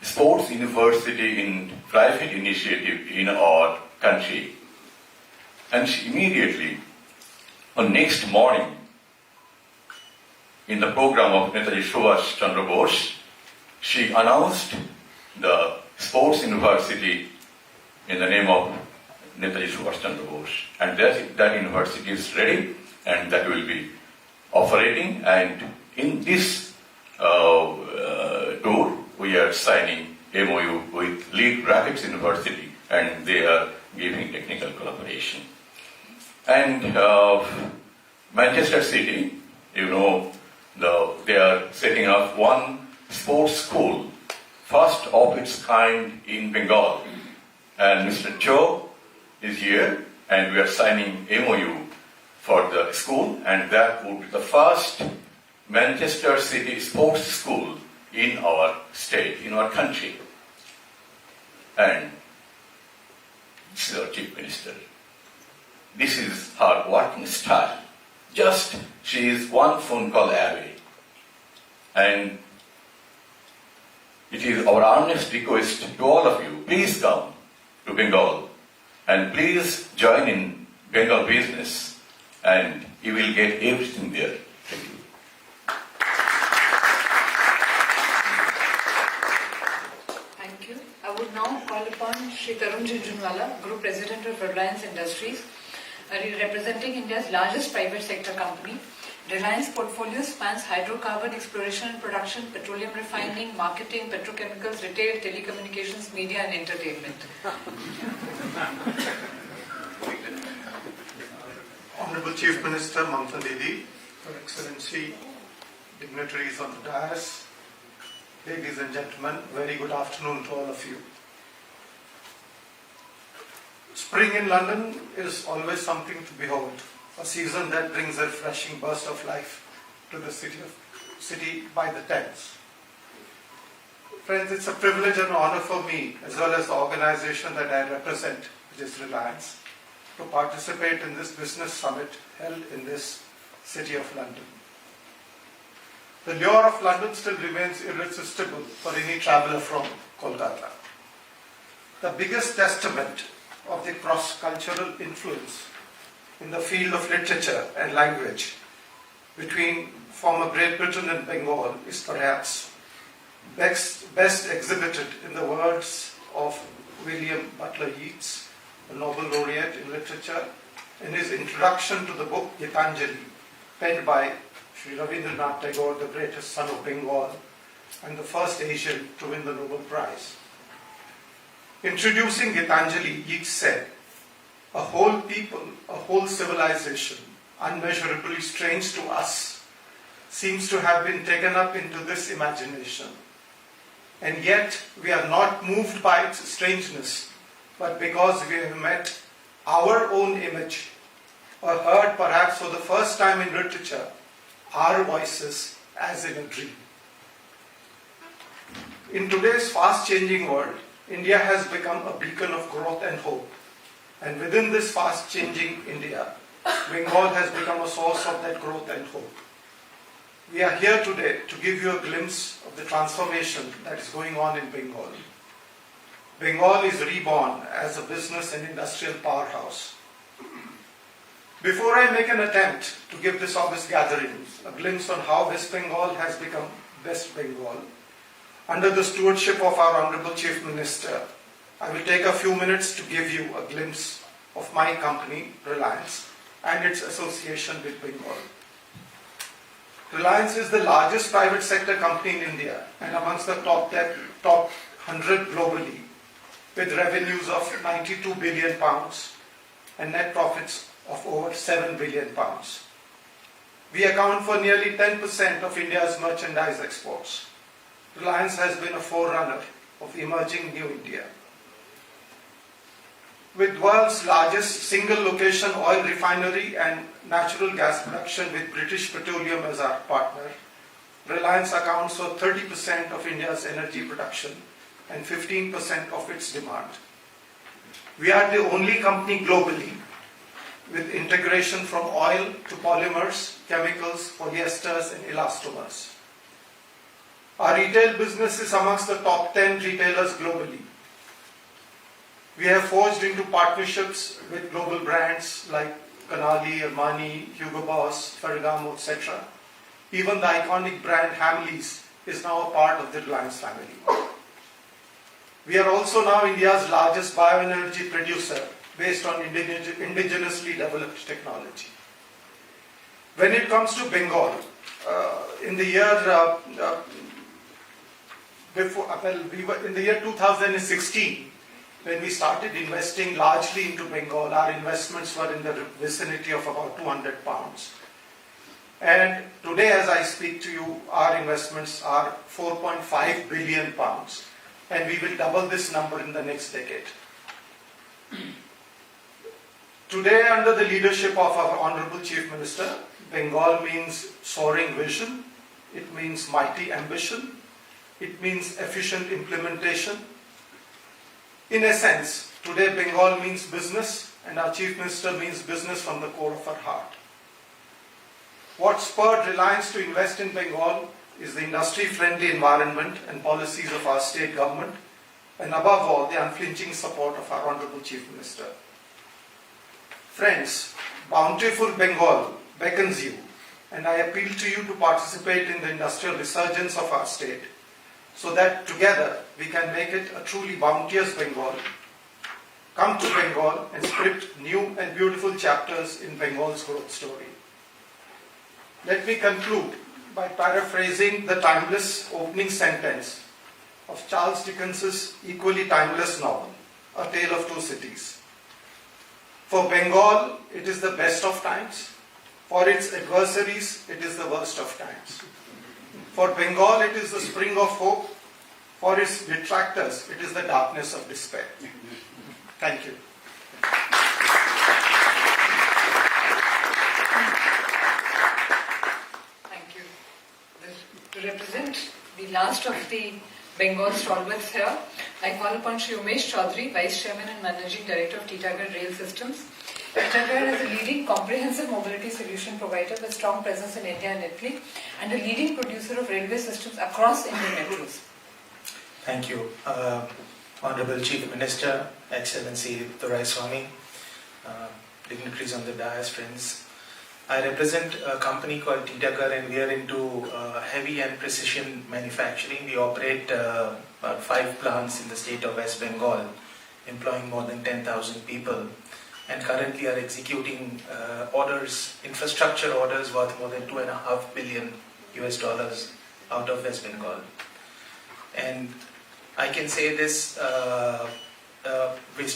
sports university in private initiative in our country. And she immediately, on next morning, in the program of Netaji Subhash Chandra Bose, she announced the sports university in the name of Netaji Subhash Chandra Bose. And that university is ready, and that will be operating. And in this tour, we are signing MOU with Lead Brackets University, and they are giving technical collaboration. And Manchester City, they are setting up one sports school, first of its kind in Bengal. And Mr. Cho is here, and we are signing MOU for the school, and that would be the first Manchester City sports school in our state, in our country. And this is our Chief Minister. This is her working style. Just she is one phone call away. And it is our earnest request to all of you, please come to Bengal and please join in Bengal business and you will get everything there. Thank you. Thank you. I would now call upon Shri Tarun Jhunjhunwala, Group President of Reliance Industries, representing India's largest private sector company. Reliance portfolio spans hydrocarbon exploration and production, petroleum refining, marketing, petrochemicals, retail, telecommunications, media and entertainment. Honorable Chief Minister Mamta Didi, Your Excellency, dignitaries on the dais, ladies and gentlemen, very good afternoon to all of you. Spring in London is always something to behold, a season that brings a refreshing burst of life to the city by the Thames. Friends, it's a privilege and honor for me, as well as the organization that I represent, which is Reliance, to participate in this business summit held in this city of London. The lure of London still remains irresistible for any traveller from Kolkata. The biggest testament of the cross-cultural influence in the field of literature and language between former Great Britain and Bengal is perhaps best exhibited in the words of William Butler Yeats, a Nobel laureate in literature, in his introduction to the book Gitanjali, penned by Sri Rabindranath Tagore, the greatest son of Bengal and the first Asian to win the Nobel Prize. Introducing Gitanjali, Yeats said, "A whole people, a whole civilization, unmeasurably strange to us, seems to have been taken up into this imagination. And yet we are not moved by its strangeness, but because we have met our own image, or heard perhaps for the first time in literature, our voices as in a dream." In today's fast-changing world, India has become a beacon of growth and hope. And within this fast-changing India, Bengal has become a source of that growth and hope. We are here today to give you a glimpse of the transformation that is going on in Bengal. Bengal is reborn as a business and industrial powerhouse. Before I make an attempt to give this August gathering a glimpse on how West Bengal has become West Bengal, under the stewardship of our Honorable Chief Minister, I will take a few minutes to give you a glimpse of my company, Reliance, and its association with Bengal. Reliance is the largest private sector company in India and amongst the top 100 globally, with revenues of £92 billion and net profits of over £7 billion. We account for nearly 10% of India's merchandise exports. Reliance has been a forerunner of emerging New India. With world's largest single location oil refinery and natural gas production with British Petroleum as our partner, Reliance accounts for 30% of India's energy production and 15% of its demand. We are the only company globally with integration from oil to polymers, chemicals, polyesters and elastomers. Our retail business is amongst the top 10 retailers globally. We have forged into partnerships with global brands like Canali, Armani, Hugo Boss, Ferragamo, etc. Even the iconic brand Hamleys is now a part of the Reliance family. We are also now India's largest bioenergy producer based on indigenously developed technology. When it comes to Bengal, in the year 2016, when we started investing largely into Bengal, our investments were in the vicinity of about £200. And today, as I speak to you, our investments are £4.5 billion, and we will double this number in the next decade. Today, under the leadership of our Honorable Chief Minister, Bengal means soaring vision, it means mighty ambition, it means efficient implementation. In a sense, today Bengal means business, and our Chief Minister means business from the core of our heart. What spurred Reliance to invest in Bengal is the industry-friendly environment and policies of our state government, and above all, the unflinching support of our Honorable Chief Minister. Friends, bountiful Bengal beckons you, and I appeal to you to participate in the industrial resurgence of our state, so that together we can make it a truly bounteous Bengal. Come to Bengal and script new and beautiful chapters in Bengal's growth story. Let me conclude by paraphrasing the timeless opening sentence of Charles Dickens's equally timeless novel, A Tale of Two Cities. For Bengal, it is the best of times. For its adversaries, it is the worst of times. For Bengal, it is the spring of hope. For its detractors, it is the darkness of despair. Thank you. Thank you. To represent the last of the Bengal stalwarts here, I call upon Shri Umesh Chaudhary, Vice Chairman and Managing Director of Titagarh Rail Systems. Titagarh is a leading comprehensive mobility solution provider with strong presence in India and Italy, and a leading producer of railway systems across Indian metros. Thank you. Honorable Chief Minister, Excellency Doraiswamy, dignitaries on the dais, friends. I represent a company called Titagarh, and we are into heavy and precision manufacturing. We operate about 5 plants in the state of West Bengal, employing more than 10,000 people, and currently are executing orders, infrastructure orders worth more than $2.5 billion out of West Bengal. And I can say this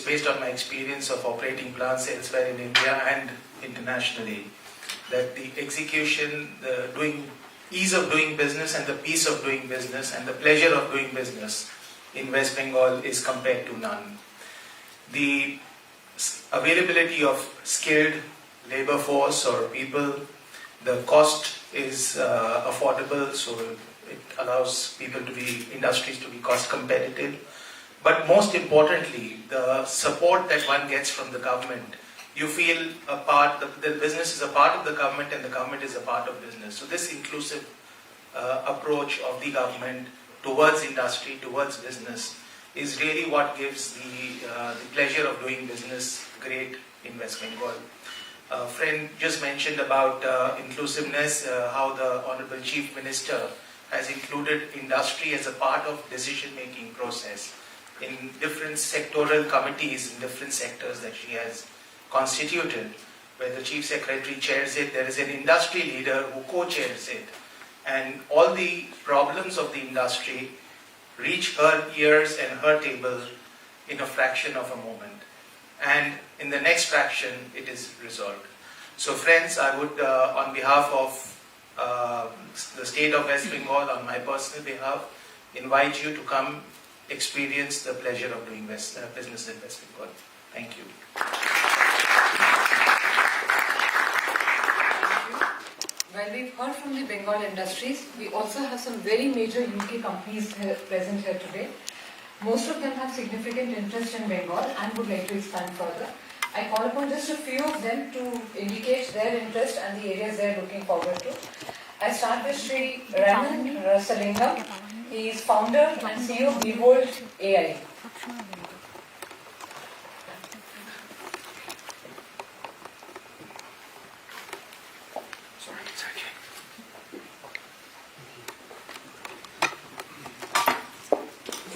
based on my experience of operating plants elsewhere in India and internationally, that the execution, the ease of doing business and the peace of doing business and the pleasure of doing business in West Bengal is compared to none. The availability of skilled labor force or people, the cost is affordable, so it allows industries to be cost competitive. But most importantly, the support that one gets from the government, you feel the business is a part of the government and the government is a part of business. So this inclusive approach of the government towards industry, towards business, is really what gives the pleasure of doing business great in West Bengal. A friend just mentioned about inclusiveness, how the Honorable Chief Minister has included industry as a part of decision-making process in different sectoral committees in different sectors that she has constituted, where the Chief Secretary chairs it, there is an industry leader who co-chairs it, and all the problems of the industry reach her ears and her table in a fraction of a moment. And in the next fraction, it is resolved. So friends, I would, on behalf of the state of West Bengal, on my personal behalf, invite you to come experience the pleasure of doing business in West Bengal. Thank you. While we've heard from the Bengal industries, we also have some very major UK companies present here today. Most of them have significant interest in Bengal and would like to expand further. I call upon just a few of them to indicate their interest and the areas they're looking forward to. I start with Sri Raman Rasalingam. He is founder and CEO of Behold AI.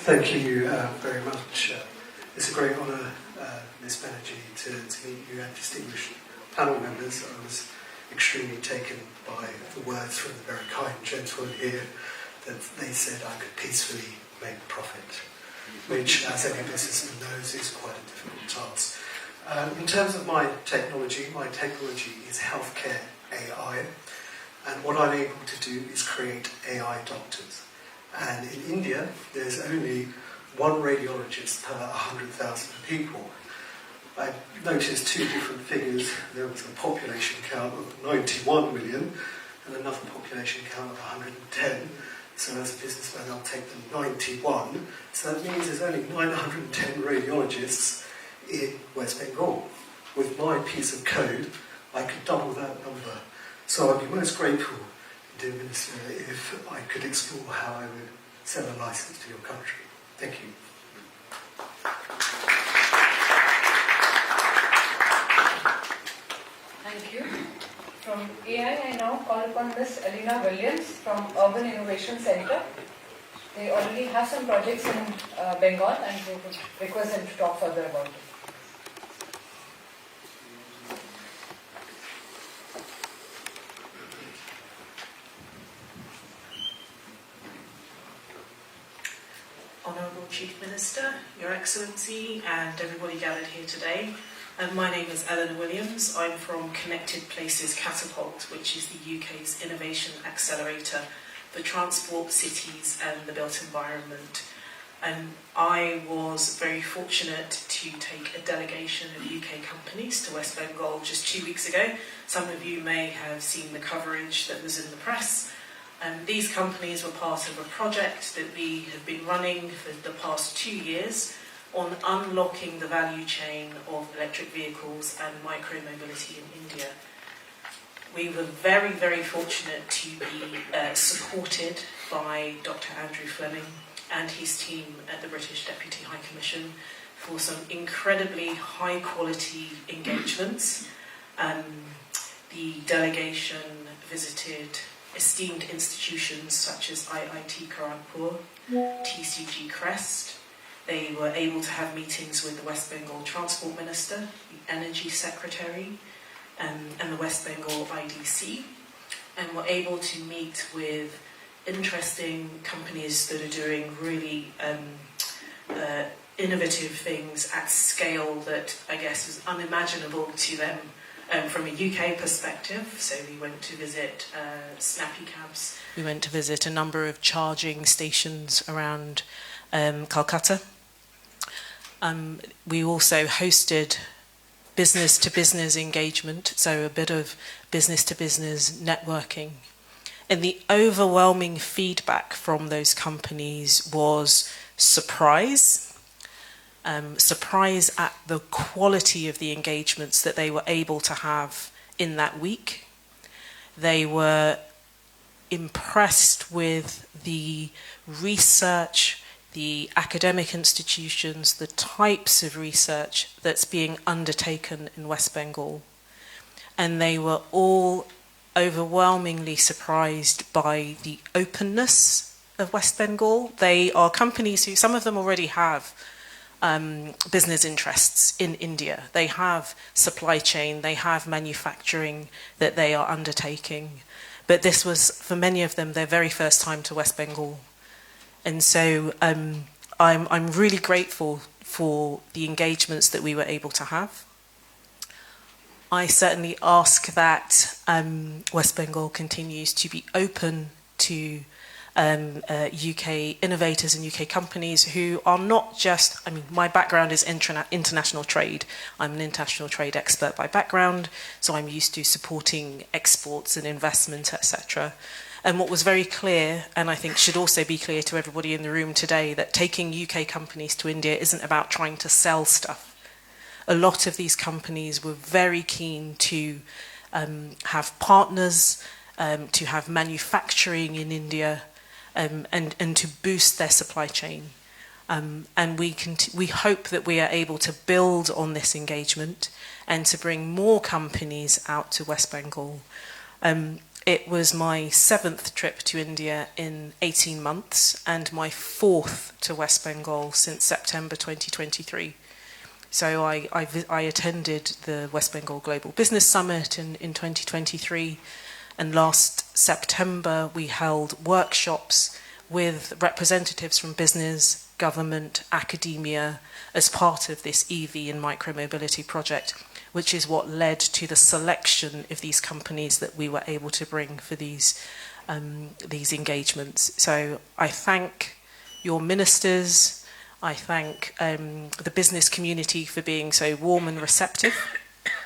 Thank you very much. It's a great honour, Ms. Banerjee, to meet you and distinguished panel members. I was extremely taken by the words from the very kind gentleman here that they said I could peacefully make profit, which, as any businessman knows, is quite a difficult task. In terms of my technology is healthcare AI. And what I'm able to do is create AI doctors. And in India, there's only one radiologist per 100,000 people. I noticed two different figures. There was a population count of 91 million and another population count of 110. So as a businessman, I'll take the 91. So that means there's only 910 radiologists in West Bengal. With my piece of code, I could double that number. So I'd be most grateful, dear Minister, if I could explore how I would sell a license to your country. Thank you. Thank you. From AI, I now call upon Ms. Elena Williams from Urban Innovation Center. They already have some projects in Bengal and we would request them to talk further about it. Honourable Chief Minister, Your Excellency and everybody gathered here today. My name is Eleanor Williams. I'm from Connected Places Catapult, which is the UK's innovation accelerator for transport, cities and the built environment. And I was very fortunate to take a delegation of UK companies to West Bengal just 2 weeks ago. Some of you may have seen the coverage that was in the press. These companies were part of a project that we have been running for the past 2 years on unlocking the value chain of electric vehicles and micro-mobility in India. We were very, very fortunate to be supported by Dr. Andrew Fleming and his team at the British Deputy High Commission for some incredibly high-quality engagements. The delegation visited esteemed institutions such as IIT Karanpur, TCG Crest. They were able to have meetings with the West Bengal Transport Minister, the Energy Secretary, and the West Bengal IDC, and were able to meet with interesting companies that are doing really innovative things at scale that I guess was unimaginable to them from a UK perspective. So we went to visit Snappy Cabs. We went to visit a number of charging stations around Calcutta. We also hosted business-to-business engagement, so a bit of business-to-business networking. And the overwhelming feedback from those companies was surprise. Surprise at the quality of the engagements that they were able to have in that week. They were impressed with the research, the academic institutions, the types of research that's being undertaken in West Bengal. And they were all overwhelmingly surprised by the openness of West Bengal. They are companies who, some of them already have business interests in India. They have supply chain, they have manufacturing that they are undertaking. But this was, for many of them, their very first time to West Bengal. And so I'm really grateful for the engagements that we were able to have. I certainly ask that West Bengal continues to be open to UK innovators and UK companies who are not just, I mean, my background is international trade. I'm an international trade expert by background, so I'm used to supporting exports and investment, etc. And what was very clear, and I think should also be clear to everybody in the room today, that taking UK companies to India isn't about trying to sell stuff. A lot of these companies were very keen to have partners, to have manufacturing in India, and to boost their supply chain. And we hope that we are able to build on this engagement and to bring more companies out to West Bengal. It was my 7th trip to India in 18 months and my 4th to West Bengal since September 2023. So I attended the West Bengal Global Business Summit in 2023, and last September we held workshops with representatives from business, government, academia as part of this EV and micromobility project, which is what led to the selection of these companies that we were able to bring for these engagements. So I thank your ministers, I thank the business community for being so warm and receptive,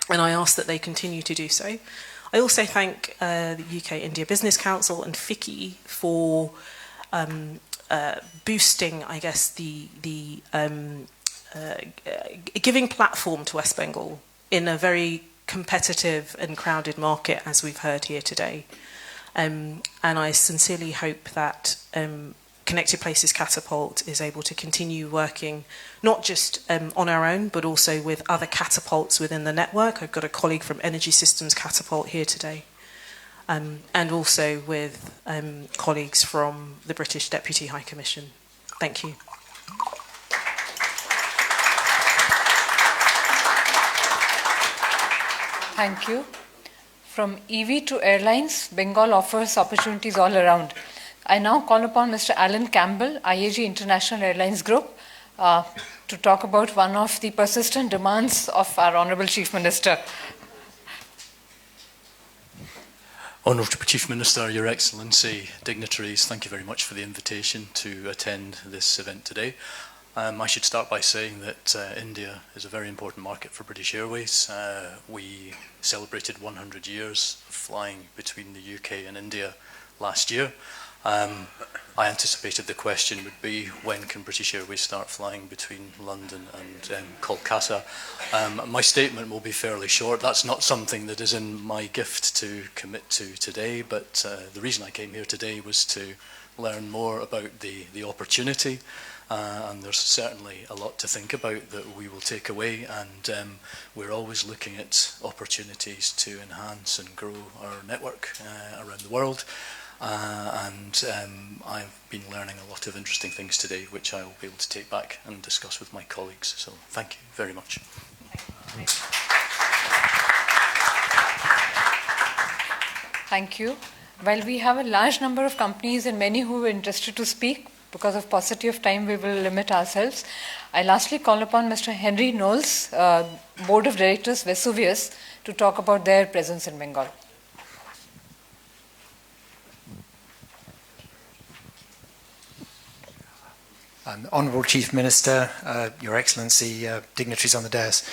and I ask that they continue to do so. I also thank the UK India Business Council and FICCI for boosting, I guess, giving platform to West Bengal in a very competitive and crowded market, as we've heard here today. And I sincerely hope that Connected Places Catapult is able to continue working not just on our own, but also with other catapults within the network. I've got a colleague from Energy Systems Catapult here today, and also with colleagues from the British Deputy High Commission. Thank you. Thank you. From EV to airlines, Bengal offers opportunities all around. I now call upon Mr. Alan Campbell, IAG International Airlines Group, to talk about one of the persistent demands of our Honourable Chief Minister. Honourable Chief Minister, Your Excellency, dignitaries, thank you very much for the invitation to attend this event today. I should start by saying that India is a very important market for British Airways. We celebrated 100 years of flying between the UK and India last year. I anticipated the question would be, when can British Airways start flying between London and Kolkata? My statement will be fairly short. That's not something that is in my gift to commit to today, but the reason I came here today was to learn more about the opportunity, and there's certainly a lot to think about that we will take away, and we're always looking at opportunities to enhance and grow our network around the world. I've been learning a lot of interesting things today, which I will be able to take back and discuss with my colleagues. So thank you very much. Thank you. While we have a large number of companies and many who are interested to speak, because of paucity of time, we will limit ourselves. I lastly call upon Mr. Henry Knowles, Board of Directors, Vesuvius, to talk about their presence in Bengal. Honourable Chief Minister, Your Excellency, dignitaries on the dais,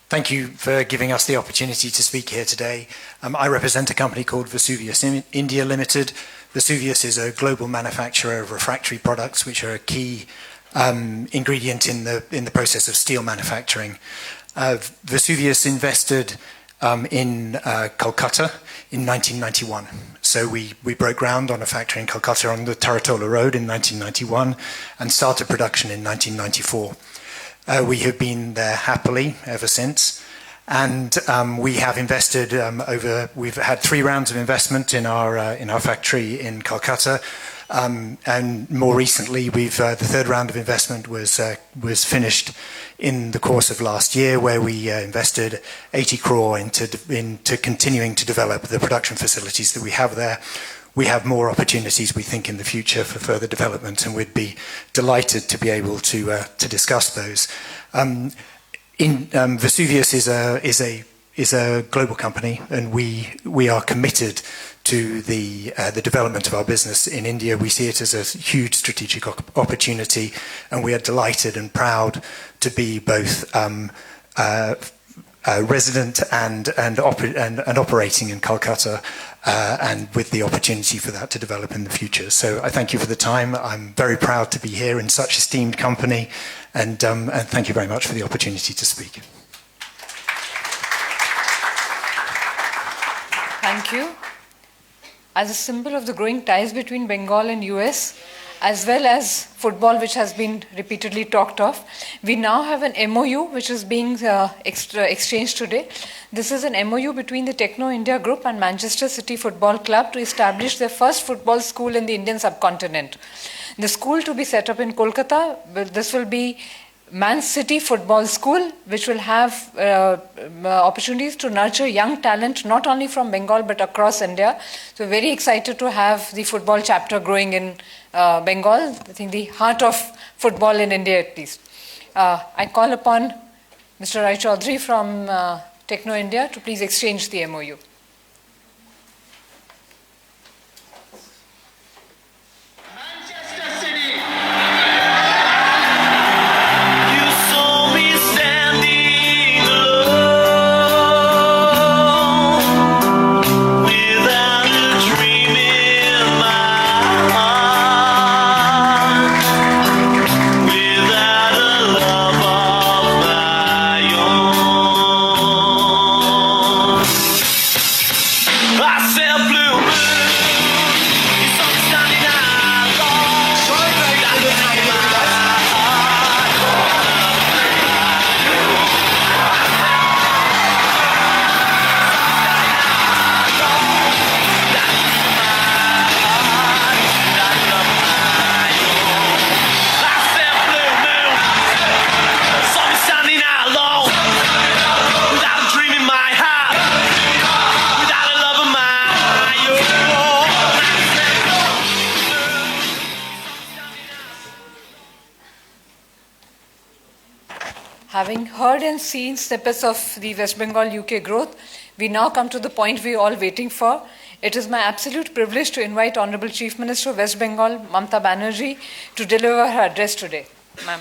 thank you for giving us the opportunity to speak here today. I represent a company called Vesuvius India Limited. Vesuvius is a global manufacturer of refractory products, which are a key ingredient in the process of steel manufacturing. Vesuvius invested in Kolkata in 1991. So we broke ground on a factory in Kolkata on the Taratola Road in 1991 and started production in 1994. We have been there happily ever since. And we have invested we've had 3 rounds of investment in our factory in Kolkata. And more recently, the 3rd round of investment was finished in the course of last year, where we invested 80 crore into continuing to develop the production facilities that we have there. We have more opportunities, we think, in the future for further development, and we'd be delighted to be able to discuss those. Vesuvius is a global company, and we are committed to the development of our business in India. We see it as a huge strategic opportunity, and we are delighted and proud to be both resident and operating in Kolkata, and with the opportunity for that to develop in the future. So I thank you for the time. I'm very proud to be here in such esteemed company, and thank you very much for the opportunity to speak. Thank you. As a symbol of the growing ties between Bengal and US, as well as football, which has been repeatedly talked of, we now have an MOU which is being exchanged today. This is an MOU between the Techno India Group and Manchester City Football Club to establish their first football school in the Indian subcontinent. The school to be set up in Kolkata, this will be Man City Football School, which will have opportunities to nurture young talent, not only from Bengal, but across India. So very excited to have the football chapter growing in Bengal. I think the heart of football in India, at least. I call upon Mr. Rai Chaudhary from Techno India to please exchange the MOU. Having heard and seen snippets of the West Bengal UK growth, we now come to the point we're all waiting for. It is my absolute privilege to invite Honorable Chief Minister of West Bengal, Mamta Banerjee, to deliver her address today. Ma'am.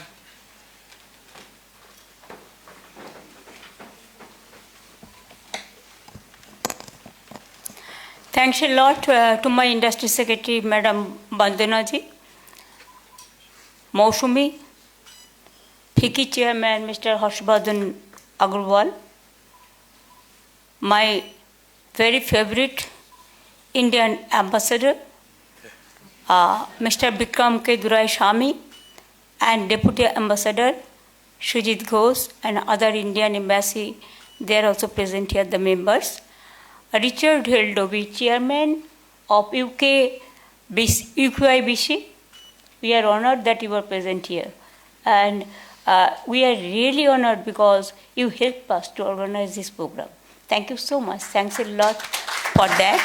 Thanks a lot to my Industry Secretary, Madam Bandana ji, Mausumi, FICCI Chairman, Mr. Harshvardhan Agarwal, my very favorite Indian Ambassador, Mr. Vikram K. Doraiswamy, and Deputy Ambassador Sujit Ghosh, and other Indian embassy, they are also present here, the members. Richard Heldoby, Chairman of UKIBC, we are honored that you are present here. And we are really honored because you helped us to organize this program. Thank you so much. Thanks a lot for that.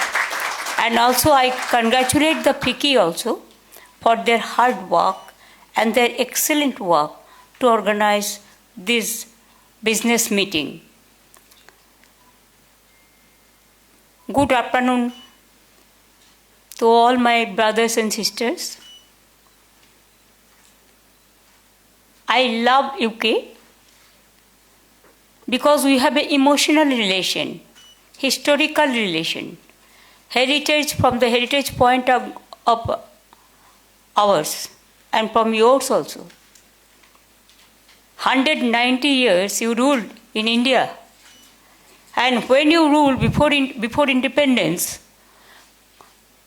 And also I congratulate the FICCI also for their hard work and their excellent work to organize this business meeting. Good afternoon to all my brothers and sisters. I love UK because we have an emotional relation, historical relation, heritage from the heritage point of ours and from yours also. 190 years you ruled in India. And when you ruled before independence,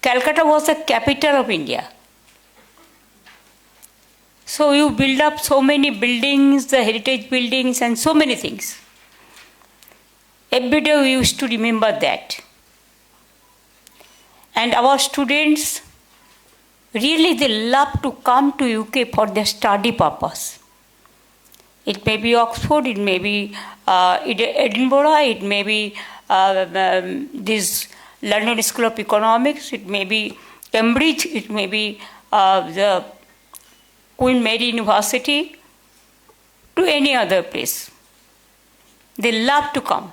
Calcutta was the capital of India. So you build up so many buildings, the heritage buildings, and so many things. Every day we used to remember that. And our students, really they love to come to UK for their study purpose. It may be Oxford, it may be Edinburgh, it may be this London School of Economics, it may be Cambridge, it may be the Queen Mary University, to any other place. They love to come.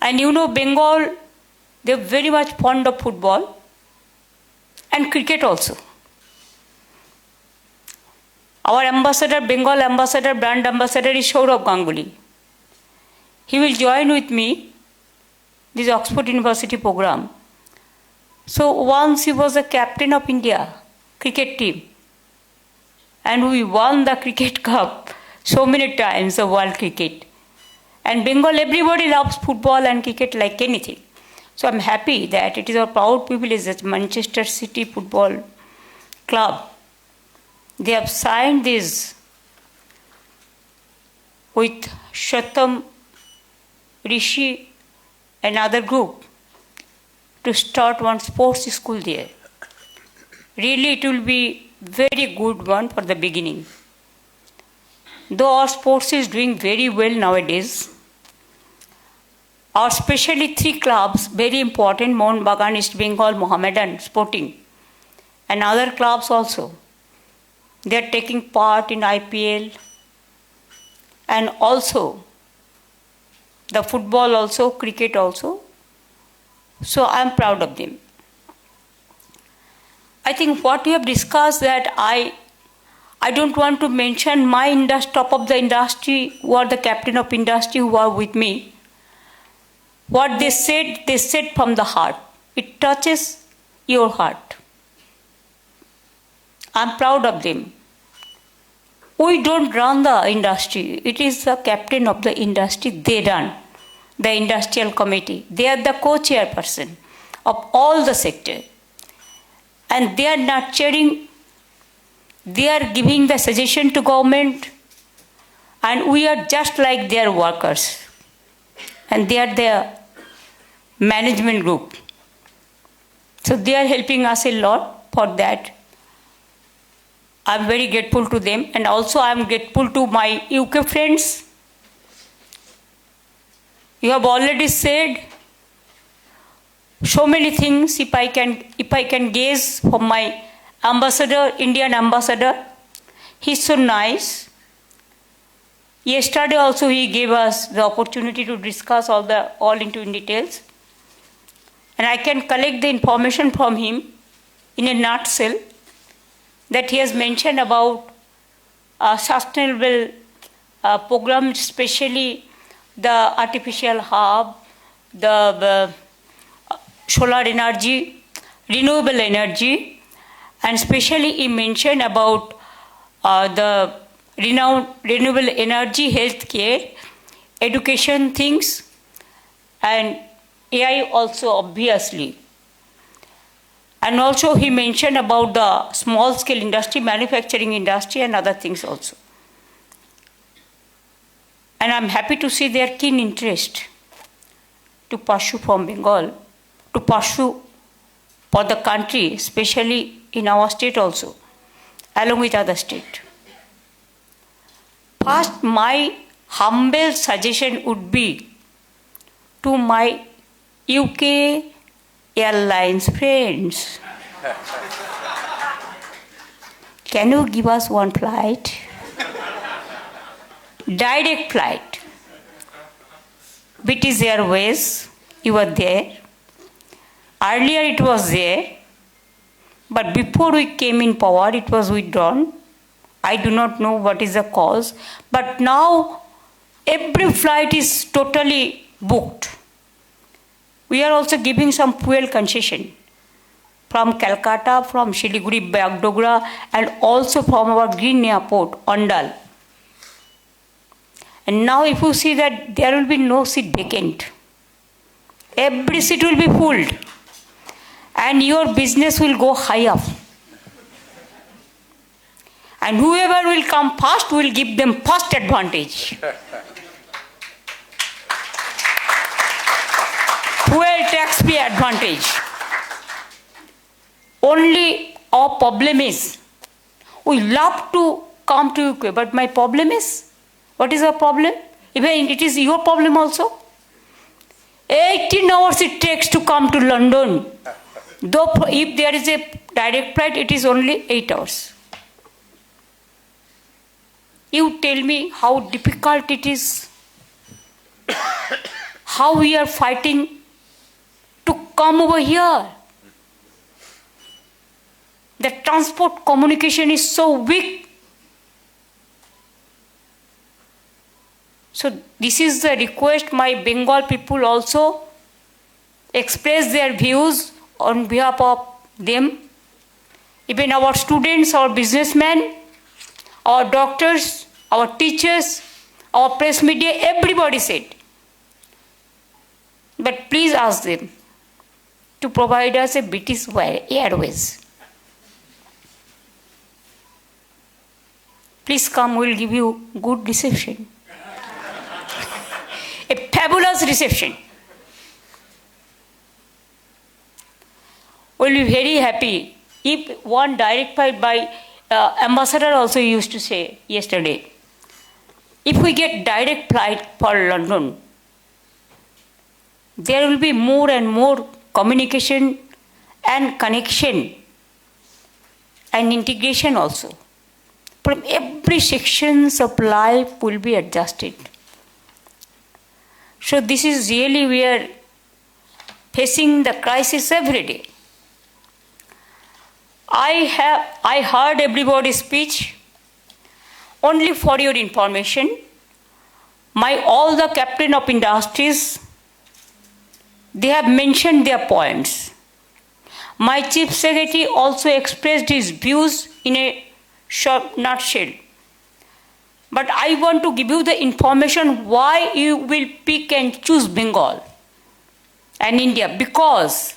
And you know, Bengal, they're very much fond of football and cricket also. Our ambassador, Bengal ambassador, brand ambassador is Sourav Ganguly. He will join with me this Oxford University program. So once he was a captain of India cricket team, and we won the cricket cup so many times, the world cricket. And Bengal, everybody loves football and cricket like anything. So I'm happy that it is our proud privilege that Manchester City Football Club, they have signed this with Shatam, Rishi, another group to start one sports school there. Really, it will be very good one for the beginning. Though our sports is doing very well nowadays, our especially 3 clubs, very important, Mohun Bagan, East Bengal, Mohammedan, Sporting, and other clubs also. They are taking part in IPL, and also the football also, cricket also. So I am proud of them. I think what we have discussed that I don't want to mention my top of the industry who are the captain of industry who are with me. What they said from the heart. It touches your heart. I'm proud of them. We don't run the industry. It is the captain of the industry. They run the industrial committee. They are the co-chairperson of all the sector. And they are nurturing, they are giving the suggestion to government, and we are just like their workers. And they are their management group. So they are helping us a lot for that. I'm very grateful to them, and also I'm grateful to my UK friends. You have already said so many things. If I can gaze from my ambassador, Indian ambassador, he's so nice. Yesterday also he gave us the opportunity to discuss all into details, and I can collect the information from him in a nutshell. That he has mentioned about sustainable program, especially the artificial hub, the solar energy, renewable energy, and especially he mentioned about the renewable energy, healthcare, education things, and AI also obviously. And also he mentioned about the small scale industry, manufacturing industry and other things also. And I'm happy to see their keen interest to pursue from Bengal, to pursue for the country, especially in our state also, along with other states. First, my humble suggestion would be to my UK Airlines friends. Can you give us one flight? Direct flight. British Airways, you were there. Earlier it was there, but before we came in power, it was withdrawn. I do not know what is the cause, but now every flight is totally booked. We are also giving some fuel concession from Calcutta, from Siliguri, Bagdogra, and also from our green airport, Ondal. And now if you see that there will be no seat vacant. Every seat will be full. And your business will go high up. And whoever will come first will give them first advantage. Fuel tax free advantage. Only our problem is, we love to come to UK, but my problem is, what is our problem? Even it is your problem also. 18 hours it takes to come to London. Though if there is a direct flight, it is only 8 hours. You tell me how difficult it is, how we are fighting to come over here. The transport communication is so weak. So this is the request. My Bengal people also express their views on behalf of them. Even our students, our businessmen, our doctors, our teachers, our press media, everybody said. But please ask them to provide us a British Airways. Please come, we'll give you good reception. A fabulous reception. We'll be very happy if one direct flight by ambassador also used to say yesterday. If we get direct flight for London, there will be more and more communication and connection and integration also. From every sections of life will be adjusted. So this is really, we are facing the crisis every day. I heard everybody's speech. Only for your information, all the captain of industries, they have mentioned their points. My chief secretary also expressed his views in a short nutshell. But I want to give you the information why you will pick and choose Bengal and India. Because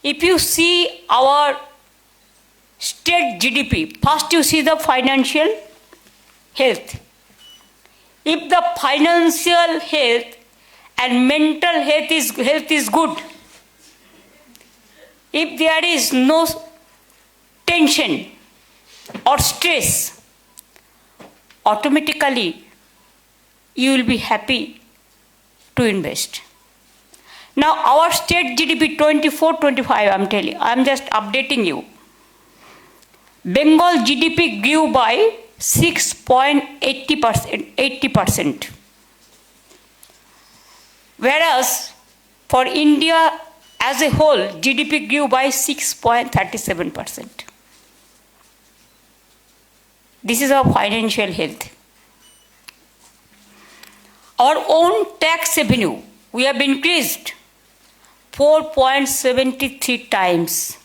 if you see our state GDP, first you see the financial health. If the financial health and mental health is good, if there is no tension or stress, automatically you will be happy to invest. Now our state GDP 24-25, I'm telling you, I'm just updating you. Bengal GDP grew by 6.80%. Whereas for India as a whole, GDP grew by 6.37%. This is our financial health. Our own tax revenue, we have increased 4.73 times.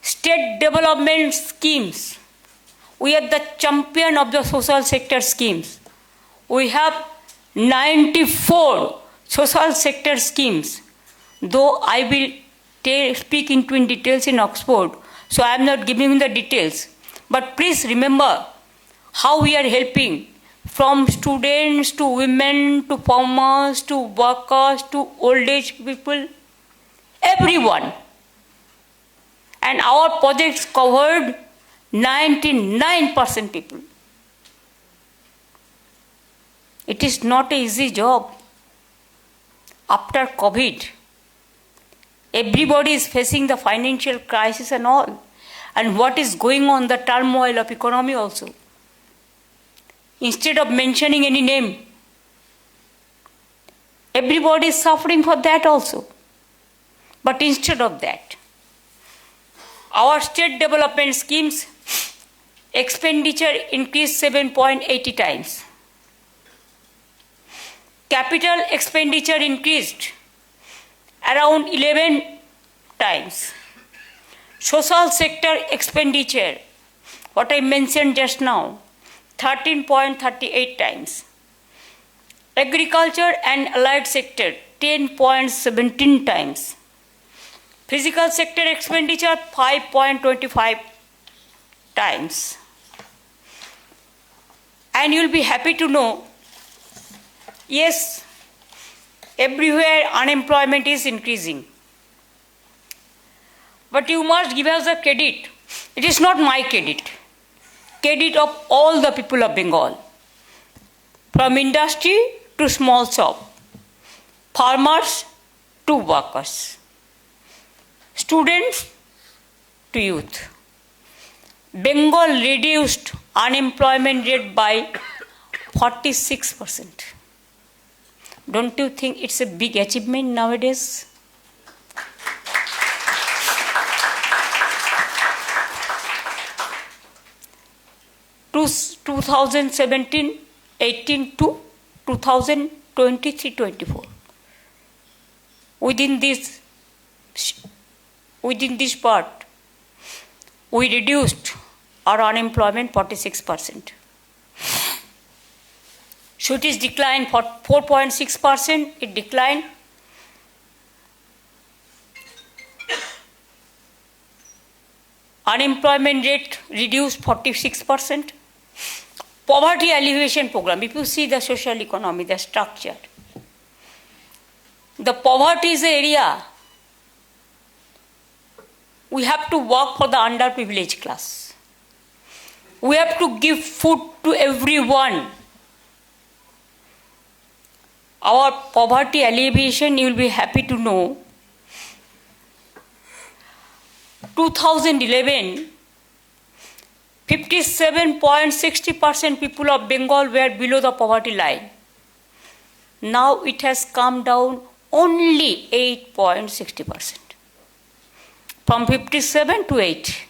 State development schemes, we are the champion of the social sector schemes. We have 94 social sector schemes. Though I will speak in details in Oxford, so I am not giving the details. But please remember how we are helping, from students to women to farmers to workers to old age people, everyone. And our projects covered 99% people. It is not an easy job. After COVID, everybody is facing the financial crisis and all. And what is going on, the turmoil of economy also. Instead of mentioning any name, everybody is suffering for that also. But instead of that, our state development schemes expenditure increased 7.80 times. Capital expenditure increased around 11 times. Social sector expenditure, what I mentioned just now, 13.38 times. Agriculture and allied sector, 10.17 times. Physical sector expenditure, 5.25 times. And you'll be happy to know, yes, everywhere unemployment is increasing. But you must give us the credit. It is not my credit. Credit of all the people of Bengal. From industry to small shop, farmers to workers, students to youth. Bengal reduced unemployment rate by 46%. Don't you think it's a big achievement nowadays? To 2017-18 to 2023-24. Within this part, we reduced our unemployment 46%. So it is declined for 4.6%, it declined. Unemployment rate reduced 46%. Poverty alleviation program, if you see the social economy, the structure, the poverty is the area we have to work for the underprivileged class. We have to give food to everyone. Our poverty alleviation, you will be happy to know, 2011, 57.60% people of Bengal were below the poverty line. now it has come down only 8.60%, from 57 to 8.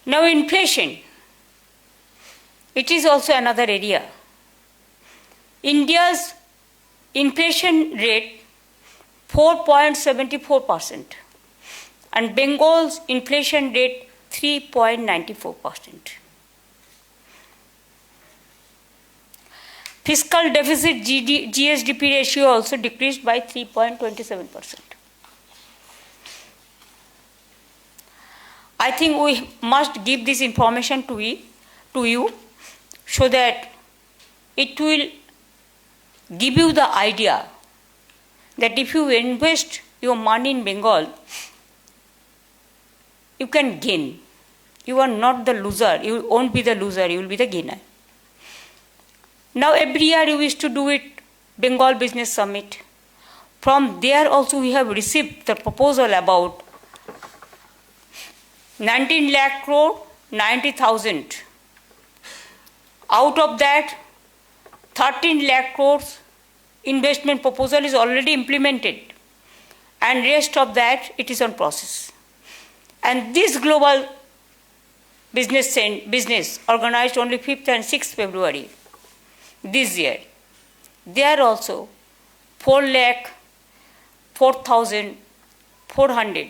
Now inflation, it is also another area. India's inflation rate 4.74% and Bengal's inflation rate 3.94%. Fiscal deficit GSDP ratio also decreased by 3.27%. I think we must give this information to you so that it will give you the idea that if you invest your money in Bengal, you can gain. You are not the loser. You won't be the loser. You will be the gainer. Now every year we used to do it, Bengal Business Summit. From there also we have received the proposal about 19 lakh crore, 90,000. Out of that, 13 lakh crores investment proposal is already implemented, and rest of that it is on process. And this global business organized only 5th and 6th February this year. There also 4,04,400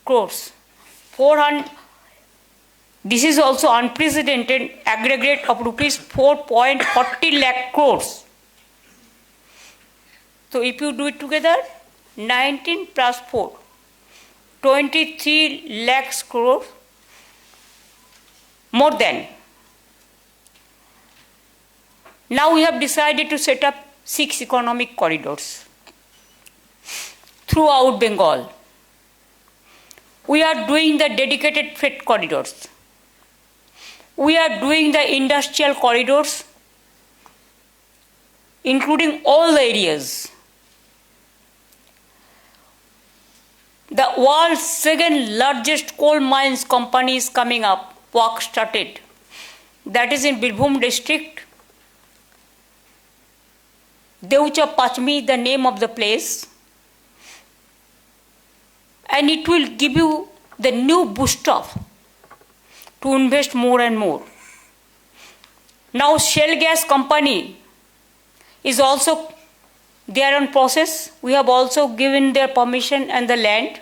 crores. 400. This is also unprecedented aggregate of rupees 4.40 lakh crores. So if you do it together, 19 plus 4, 23 lakhs crore, more than. Now we have decided to set up 6 economic corridors throughout Bengal. We are doing the dedicated freight corridors. We are doing the industrial corridors, including all the areas. The world's second largest coal mines company is coming up, work started. That is in Birbhum district. Deutsche Pachmi, the name of the place. And it will give you the new boost up to invest more and more. Now Shell Gas Company is also there on process. We have also given their permission and the land.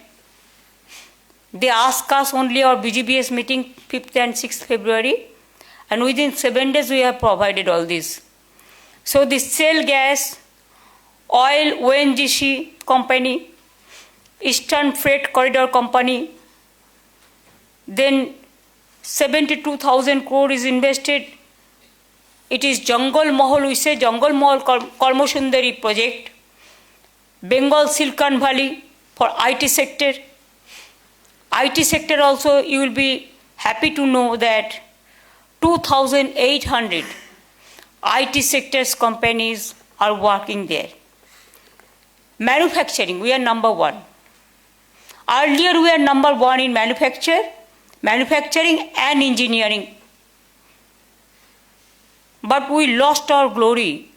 They asked us only our BGBS meeting 5th and 6th February, and within 7 days we have provided all this. So the Shell Gas, Oil ONGC Company, Eastern Freight Corridor Company, then 72,000 crore is invested. It is Jangal Mahal, we say Jangal Mahal Karma Sundari project, Bengal Silicon Valley for IT sector. IT sector also, you will be happy to know that 2,800 IT sectors companies are working there. Manufacturing, we are number 1. Earlier we were number 1 in manufacturing and engineering. But we lost our glory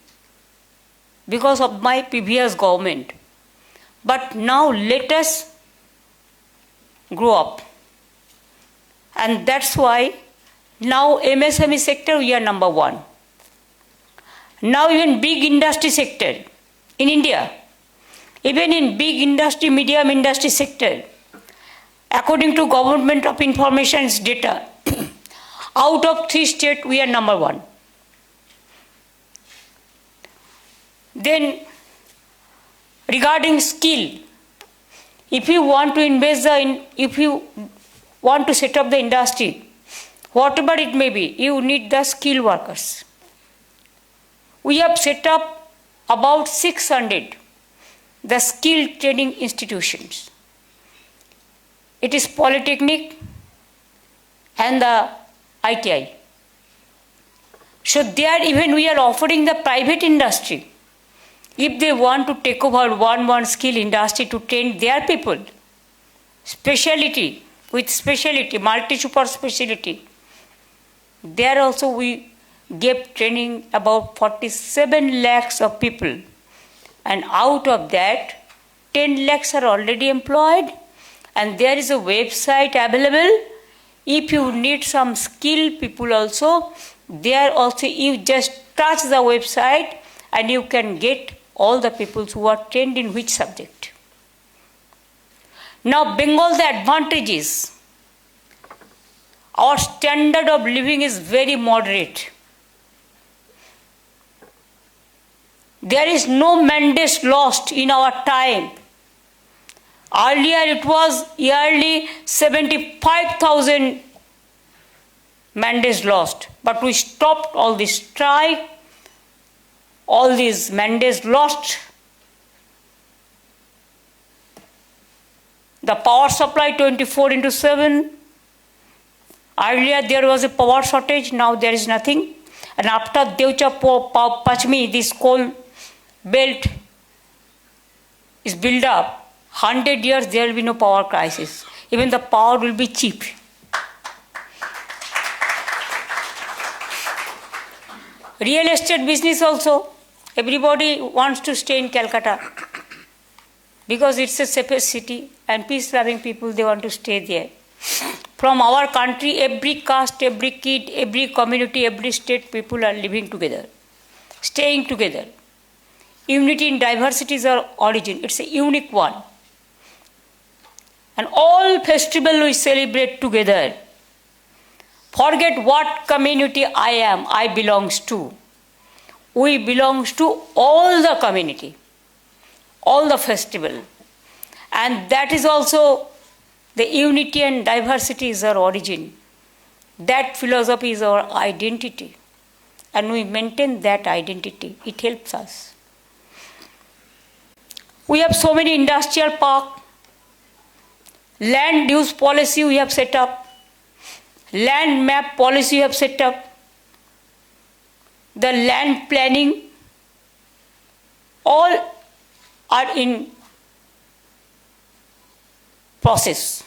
because of my previous government. But now let us grow up. And that's why now MSME sector we are number 1. Now even big industry sector in India, even in big industry, medium industry sector, according to Government of Information's data, out of 3 states we are number 1. Then regarding skill, if you want to invest if you want to set up the industry, whatever it may be, you need the skilled workers. We have set up about 600 the skill training institutions. It is Polytechnic and the ITI. So there even we are offering the private industry, if they want to take over one skill industry to train their people, speciality, with speciality, multi-super speciality, there also we gave training about 47 lakhs of people. And out of that, 10 lakhs are already employed. And there is a website available. If you need some skilled people also, there also you just touch the website and you can get all the people who are trained in which subject. Now, Bengal, the advantage is our standard of living is very moderate. There is no mandate lost in our time. Earlier it was yearly 75,000 mandates lost, but we stopped all this strike, all these mandates lost. The power supply 24/7. Earlier there was a power shortage, now there is nothing. And after Deucha Pachmi, this coal belt is built up, 100 years there will be no power crisis. Even the power will be cheap. Real estate business also, everybody wants to stay in Calcutta because it's a safest city and peace-loving people, they want to stay there. From our country, every caste, every kid, every community, every state, people are living together, staying together. Unity in diversity is our origin. It's a unique one. And all festivals we celebrate together. Forget what community I belongs to. We belongs to all the community, all the festival. And that is also the unity and diversity is our origin. That philosophy is our identity. And we maintain that identity. It helps us. We have so many industrial parks. Land use policy we have set up. Land map policy we have set up. The land planning, all are in process.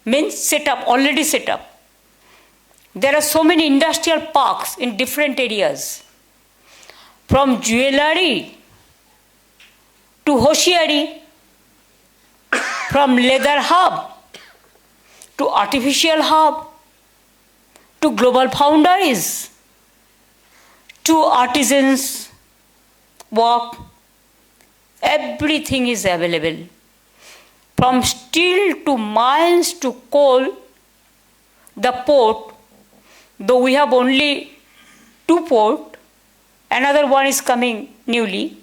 Means set up, already set up. There are so many industrial parks in different areas. From jewelry to hosiery, from leather hub to artificial hub to global foundries to artisans work, everything is available. From steel to mines to coal, the port, though we have only 2 ports, another one is coming newly.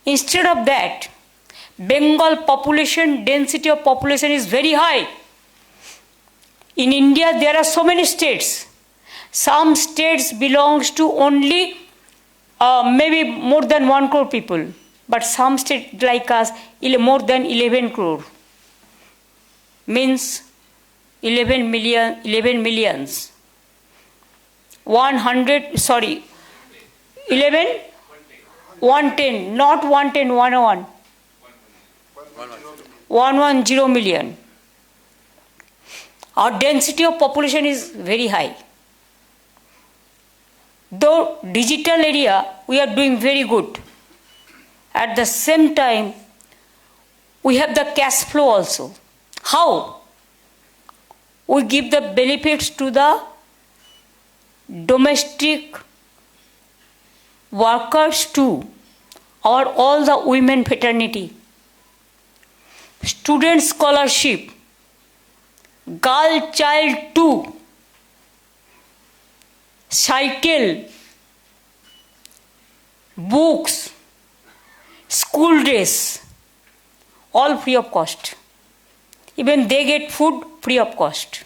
Instead of that, Bengal population, density of population is very high. In India, there are so many states. Some states belongs to only maybe more than 1 crore people. But some states like us, more than 11 crore. Means 11 millions. 110, not 110, 101. 110 million. Our density of population is very high. Though digital area, we are doing very good. At the same time, we have the cash flow also. How? We give the benefits to the domestic workers too, or all the women fraternity. Student scholarship, girl child too, cycle, books, school dress, all free of cost. Even they get food free of cost.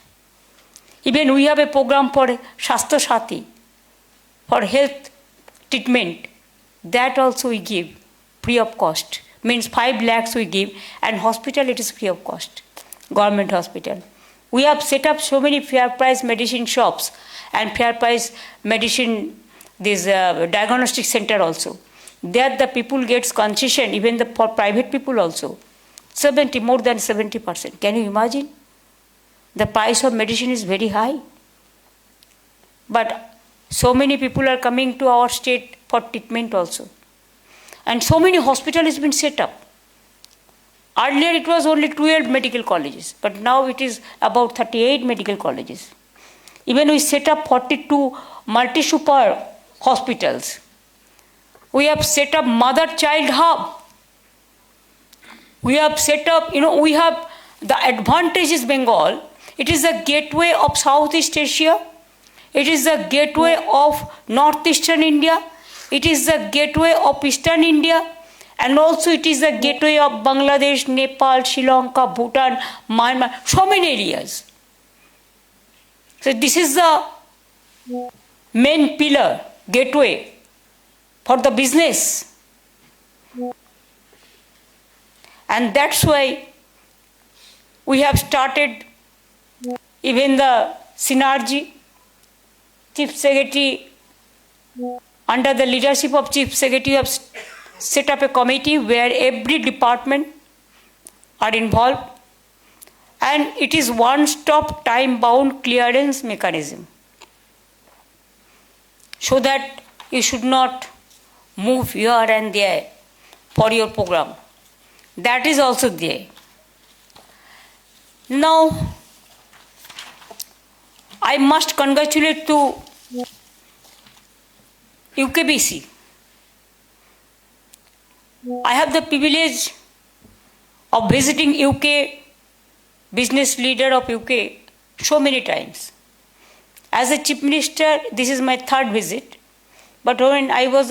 Even we have a program for Shastha Sati, for health treatment. That also we give free of cost. Means 5 lakhs we give, and hospital it is free of cost. Government hospital. We have set up so many fair price medicine shops and fair price medicine, this diagnostic center also. There the people gets concession, even for private people also. More than 70%. Can you imagine? The price of medicine is very high. But So many people are coming to our state for treatment also. And so many hospitals has been set up. Earlier it was only 12 medical colleges, but now it is about 38 medical colleges. Even we set up 42 multi-super hospitals. We have set up mother-child hub. We have set up, we have the advantage is Bengal. It is the gateway of Southeast Asia. It is the gateway of Northeastern India. It is the gateway of Eastern India. And also it is the gateway of Bangladesh, Nepal, Sri Lanka, Bhutan, Myanmar, so many areas. So this is the main pillar, gateway for the business. And that's why we have started even the synergy. Chief Secretary, under the leadership of Chief Secretary, have set up a committee where every department are involved, and it is one-stop time-bound clearance mechanism, so that you should not move here and there for your program. That is also there. Now, I must congratulate to UKBC. I have the privilege of visiting UK, business leader of UK, so many times. As a Chief Minister, this is my third visit. But when I was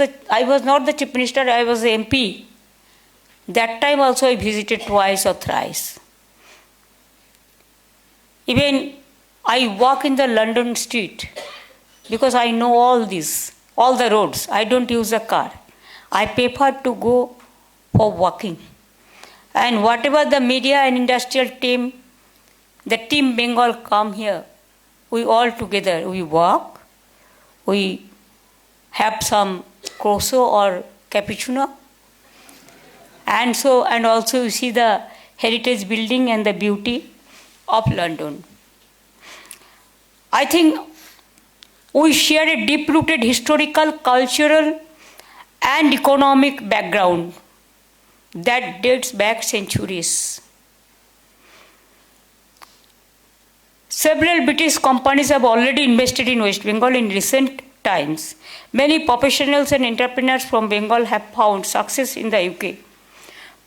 not the Chief Minister, I was the MP. That time also I visited twice or thrice. Even I walk in the London street because I know all this, all the roads. I don't use a car. I prefer to go for walking. And whatever the media and industrial team, the team Bengal come here, we all together, we walk, we have some croissant or cappuccino, and also you see the heritage building and the beauty of London. I think we share a deep-rooted historical, cultural, and economic background that dates back centuries. Several British companies have already invested in West Bengal in recent times. Many professionals and entrepreneurs from Bengal have found success in the UK.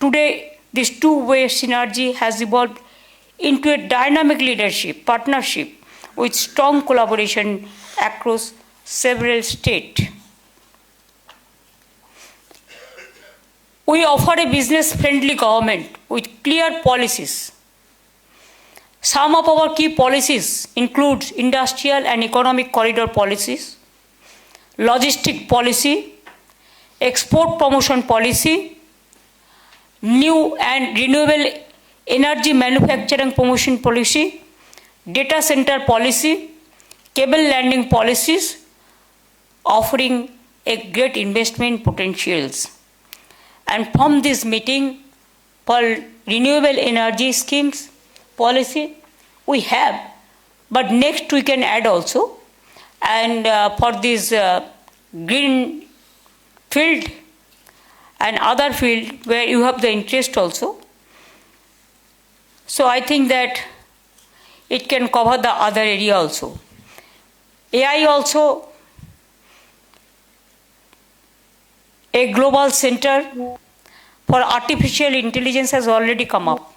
Today, this two-way synergy has evolved into a dynamic leadership, partnership with strong collaboration across several states. We offer a business-friendly government with clear policies. Some of our key policies include industrial and economic corridor policies, logistic policy, export promotion policy, new and renewable energy manufacturing promotion policy, data center policy, cable landing policies, offering a great investment potentials. And from this meeting, for renewable energy schemes policy, we have, but next we can add also. And for this green field and other field where you have the interest also. So I think that it can cover the other area also. AI also, a global center for artificial intelligence has already come up.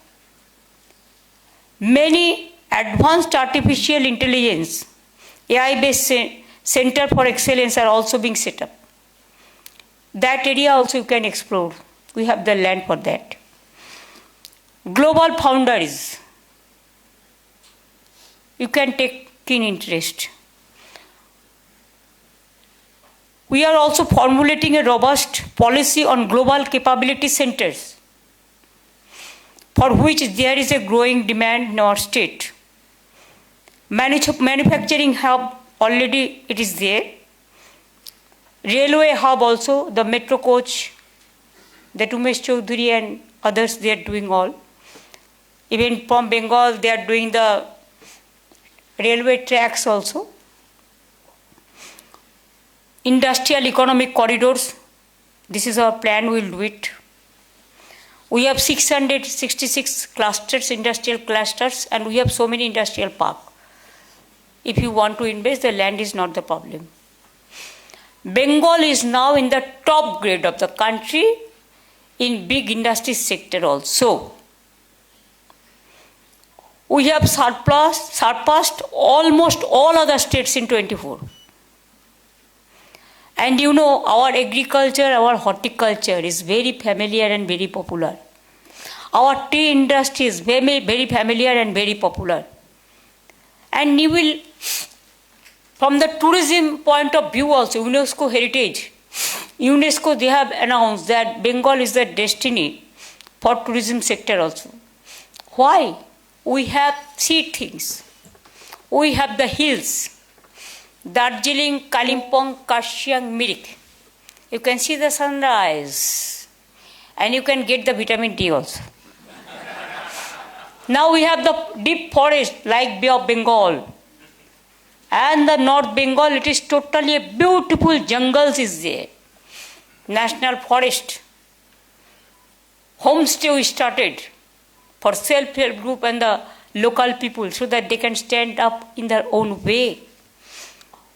Many advanced artificial intelligence, AI-based center for excellence are also being set up. That area also you can explore. We have the land for that. Global foundries, you can take keen interest. We are also formulating a robust policy on global capability centers, for which there is a growing demand in our state. Manufacturing hub, already it is there. Railway hub also, the metro coach, the Umesh Choudhury and others, they are doing all. Even from Bengal, they are doing the railway tracks also. industrial economic corridors. This is our plan, we'll do it. We have 666 clusters, industrial clusters, and we have so many industrial parks. If you want to invest, the land is not the problem. Bengal is now in the top grade of the country in big industry sector also. We have surpassed almost all other states in 24. And you know, our agriculture, our horticulture is very familiar and very popular. Our tea industry is very, very familiar and very popular. And you will, from the tourism point of view also, UNESCO heritage, UNESCO, they have announced that Bengal is the destiny for tourism sector also. Why? We have three things. We have the hills, Darjeeling, Kalimpong, Karshiang, Mirik. You can see the sunrise and you can get the vitamin D also. Now we have the deep forest like Bay of Bengal. And the North Bengal, it is totally a beautiful jungles is there. National forest. Homestay we started for self-help group and the local people so that they can stand up in their own way.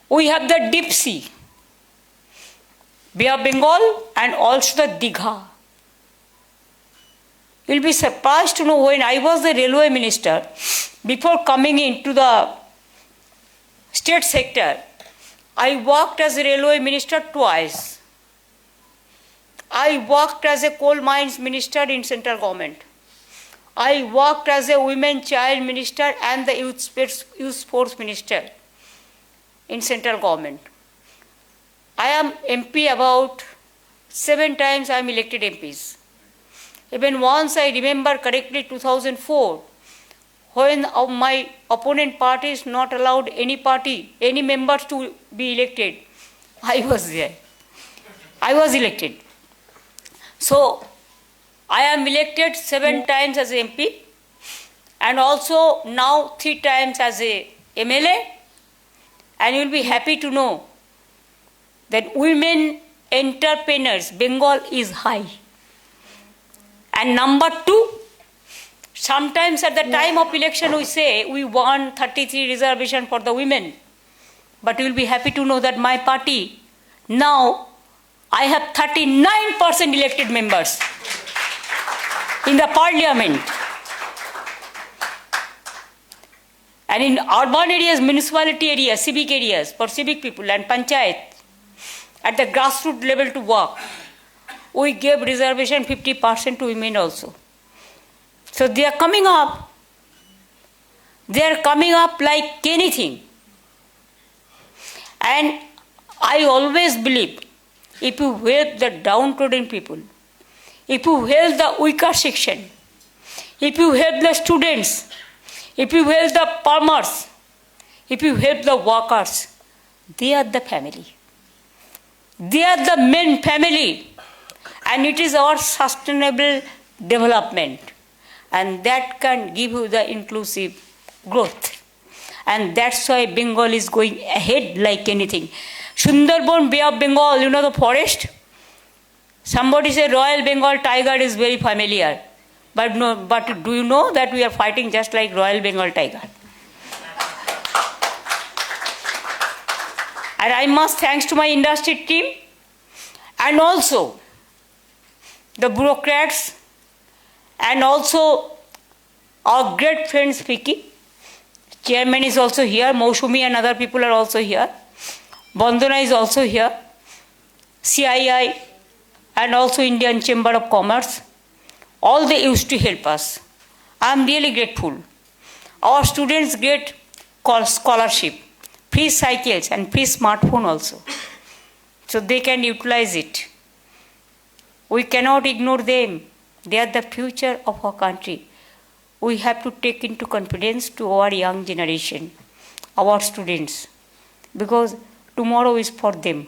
We have the deep sea, Bay of Bengal, and also the Digha. You'll be surprised to know when I was the railway minister, before coming into the state sector, I worked as a railway minister twice. I worked as a coal mines minister in central government. I worked as a women child minister and the youth sports minister in central government. I am MP about 7 times I am elected MPs. Even once I remember correctly 2004, when my opponent party is not allowed any members to be elected, I was there. I was elected. So, I am elected 7 times as a MP and also now 3 times as a MLA. And you will be happy to know that women entrepreneurs, Bengal is high. And number 2, sometimes at the time of election we say we won 33 reservation for the women. But you will be happy to know that my party, now I have 39% elected members in the parliament. And in urban areas, municipality areas, civic areas, for civic people and panchayat, at the grassroots level to work, we gave reservation 50% to women also. So they are coming up. They are coming up like anything. And I always believe, if you help the downtrodden people, if you help the weaker section, if you help the students, if you help the farmers, if you help the workers, they are the family. They are the main family. And it is our sustainable development. And that can give you the inclusive growth. And that's why Bengal is going ahead like anything. Sundarban, Bay of Bengal, you know the forest? Somebody said Royal Bengal tiger is very familiar. But do you know that we are fighting just like Royal Bengal tiger? And I must thanks to my industry team and also the bureaucrats and also our great friend Vicky. Chairman is also here, Moshumi and other people are also here. Bandana is also here, CII and also Indian Chamber of Commerce. All they used to help us. I am really grateful. Our students get scholarship, free cycles and free smartphone also. So they can utilize it. We cannot ignore them. They are the future of our country. We have to take into confidence to our young generation, our students, because tomorrow is for them.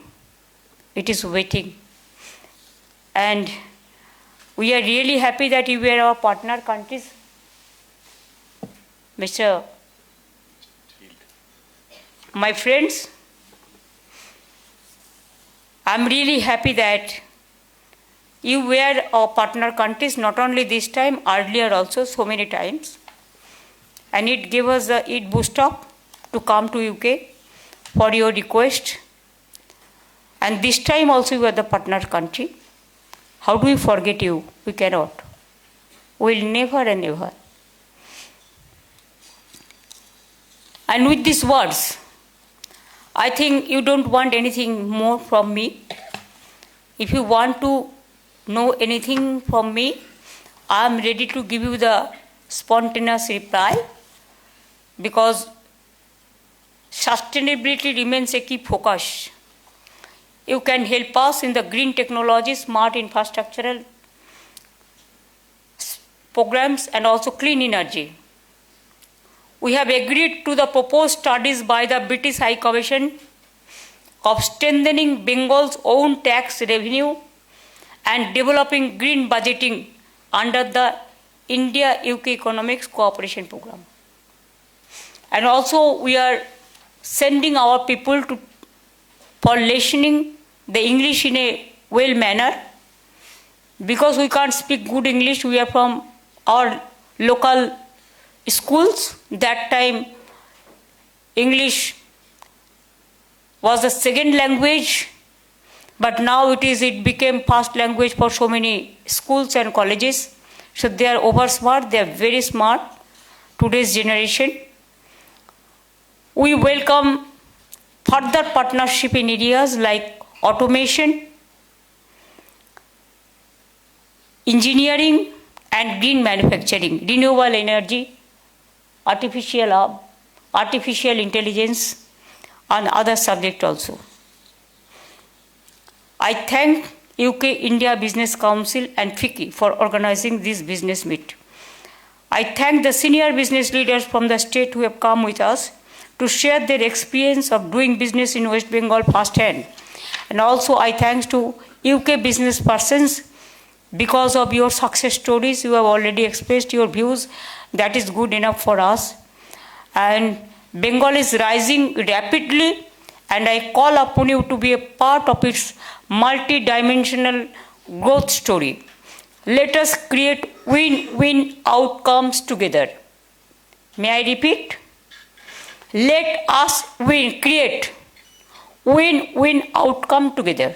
It is waiting. And we are really happy that you were our partner countries. My friends, I'm really happy that you were our partner countries, not only this time, earlier also, so many times. And it gave us it boost up to come to UK for your request. And this time also you are the partner country. How do we forget you? We cannot. We'll never and never. And with these words, I think you don't want anything more from me. If you want to know anything from me, I am ready to give you the spontaneous reply, because sustainability remains a key focus. You can help us in the green technology, smart infrastructural programs, and also clean energy. We have agreed to the proposed studies by the British High Commission of strengthening Bengal's own tax revenue and developing green budgeting under the India-UK Economics Cooperation Program. And also we are sending our people for listening the English in a well manner, because we can't speak good English. We are from our local schools. That time English was the second language, but now it became first language for so many schools and colleges. So they are over smart, they are very smart, today's generation. We welcome further partnership in areas like automation, engineering and green manufacturing, renewable energy, artificial intelligence, and other subjects also. I thank UK-India Business Council and FICCI for organizing this business meet. I thank the senior business leaders from the state who have come with us to share their experience of doing business in West Bengal firsthand. And also I thank to UK business persons. Because of your success stories, you have already expressed your views. That is good enough for us. And Bengal is rising rapidly, and I call upon you to be a part of its multi-dimensional growth story. Let us create win-win outcomes together. May I repeat? Let us create win-win outcome together.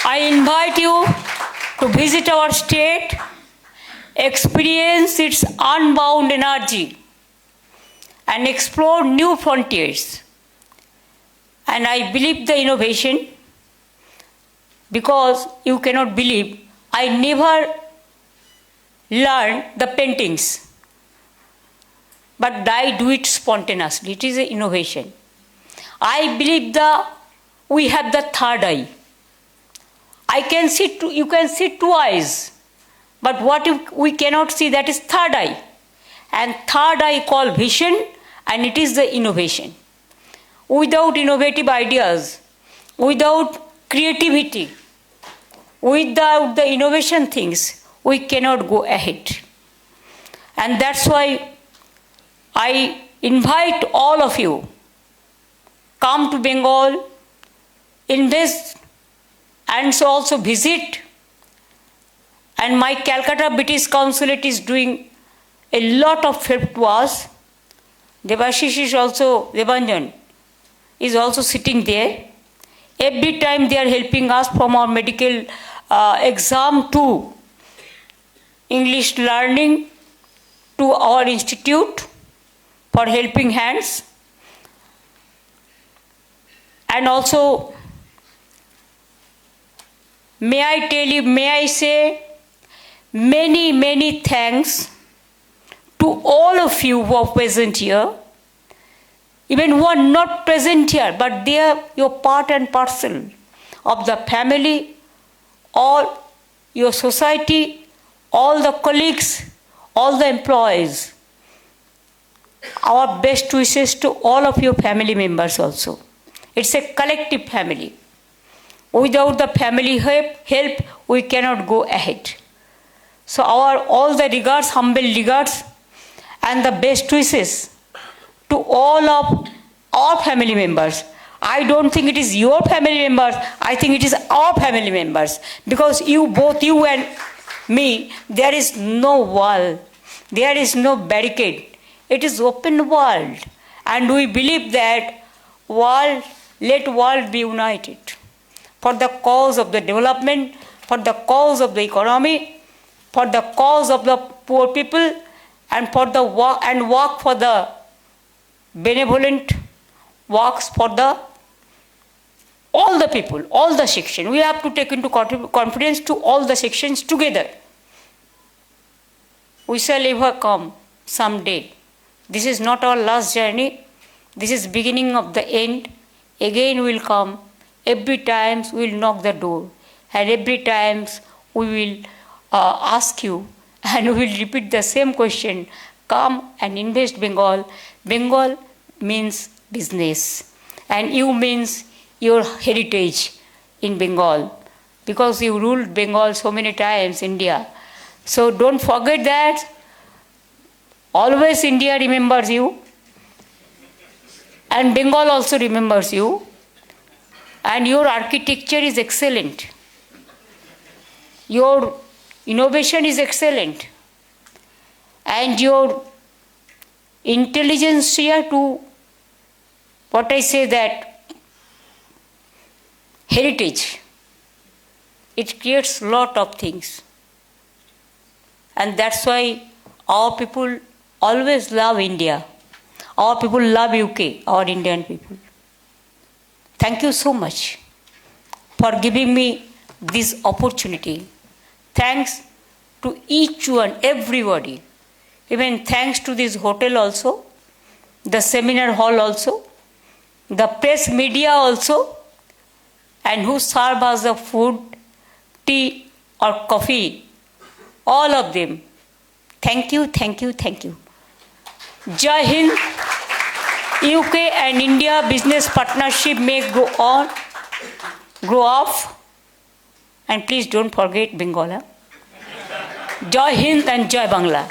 I invite you to visit our state, experience its unbound energy, and explore new frontiers. And I believe the innovation, because you cannot believe, I never learned the paintings, but I do it spontaneously. It is an innovation. I believe we have the third eye. You can see two eyes, but what we cannot see, that is third eye. And third eye called vision, and it is the innovation. Without innovative ideas, without creativity, without the innovation things, we cannot go ahead. And that's why I invite all of you, come to Bengal, invest, and so also visit. And my Calcutta British Consulate is doing a lot of help to us. Devashish is also, Devanjan is also sitting there. Every time they are helping us, from our medical exam to English learning to our institute, for helping hands. And also, may I say many, many thanks to all of you who are present here, even who are not present here, but they are your part and parcel of the family, all your society, all the colleagues, all the employees. Our best wishes to all of your family members also. It's a collective family. Without the family help, we cannot go ahead. So all the regards, humble regards, and the best wishes to all of our family members. I don't think it is your family members, I think it is our family members. Because both you and me, there is no wall, there is no barricade. It is open world. And we believe that let world be united for the cause of the development, for the cause of the economy, for the cause of the poor people, and for the work for the benevolent works for all the people, all the sections. We have to take into confidence to all the sections together. We shall ever come someday. This is not our last journey. This is beginning of the end. Again we will come. Every time we will knock the door. And every time we will ask you, and we will repeat the same question. Come and invest Bengal. Bengal means business. And you means your heritage in Bengal. Because you ruled Bengal so many times, India. So don't forget that. Always India remembers you. And Bengal also remembers you. And your architecture is excellent. Your innovation is excellent. And your intelligence here to, what I say that, heritage. It creates lot of things. And that's why our people always love India. Our people love UK, our Indian people. Thank you so much for giving me this opportunity. Thanks to each one, everybody. Even thanks to this hotel also, the seminar hall also, the press media also, and who serve us the food, tea or coffee, all of them. Thank you, thank you, thank you. Jai Hind. UK and India business partnership may go on, grow off, and please don't forget Bengal. Jai Hind and Jai Bangla.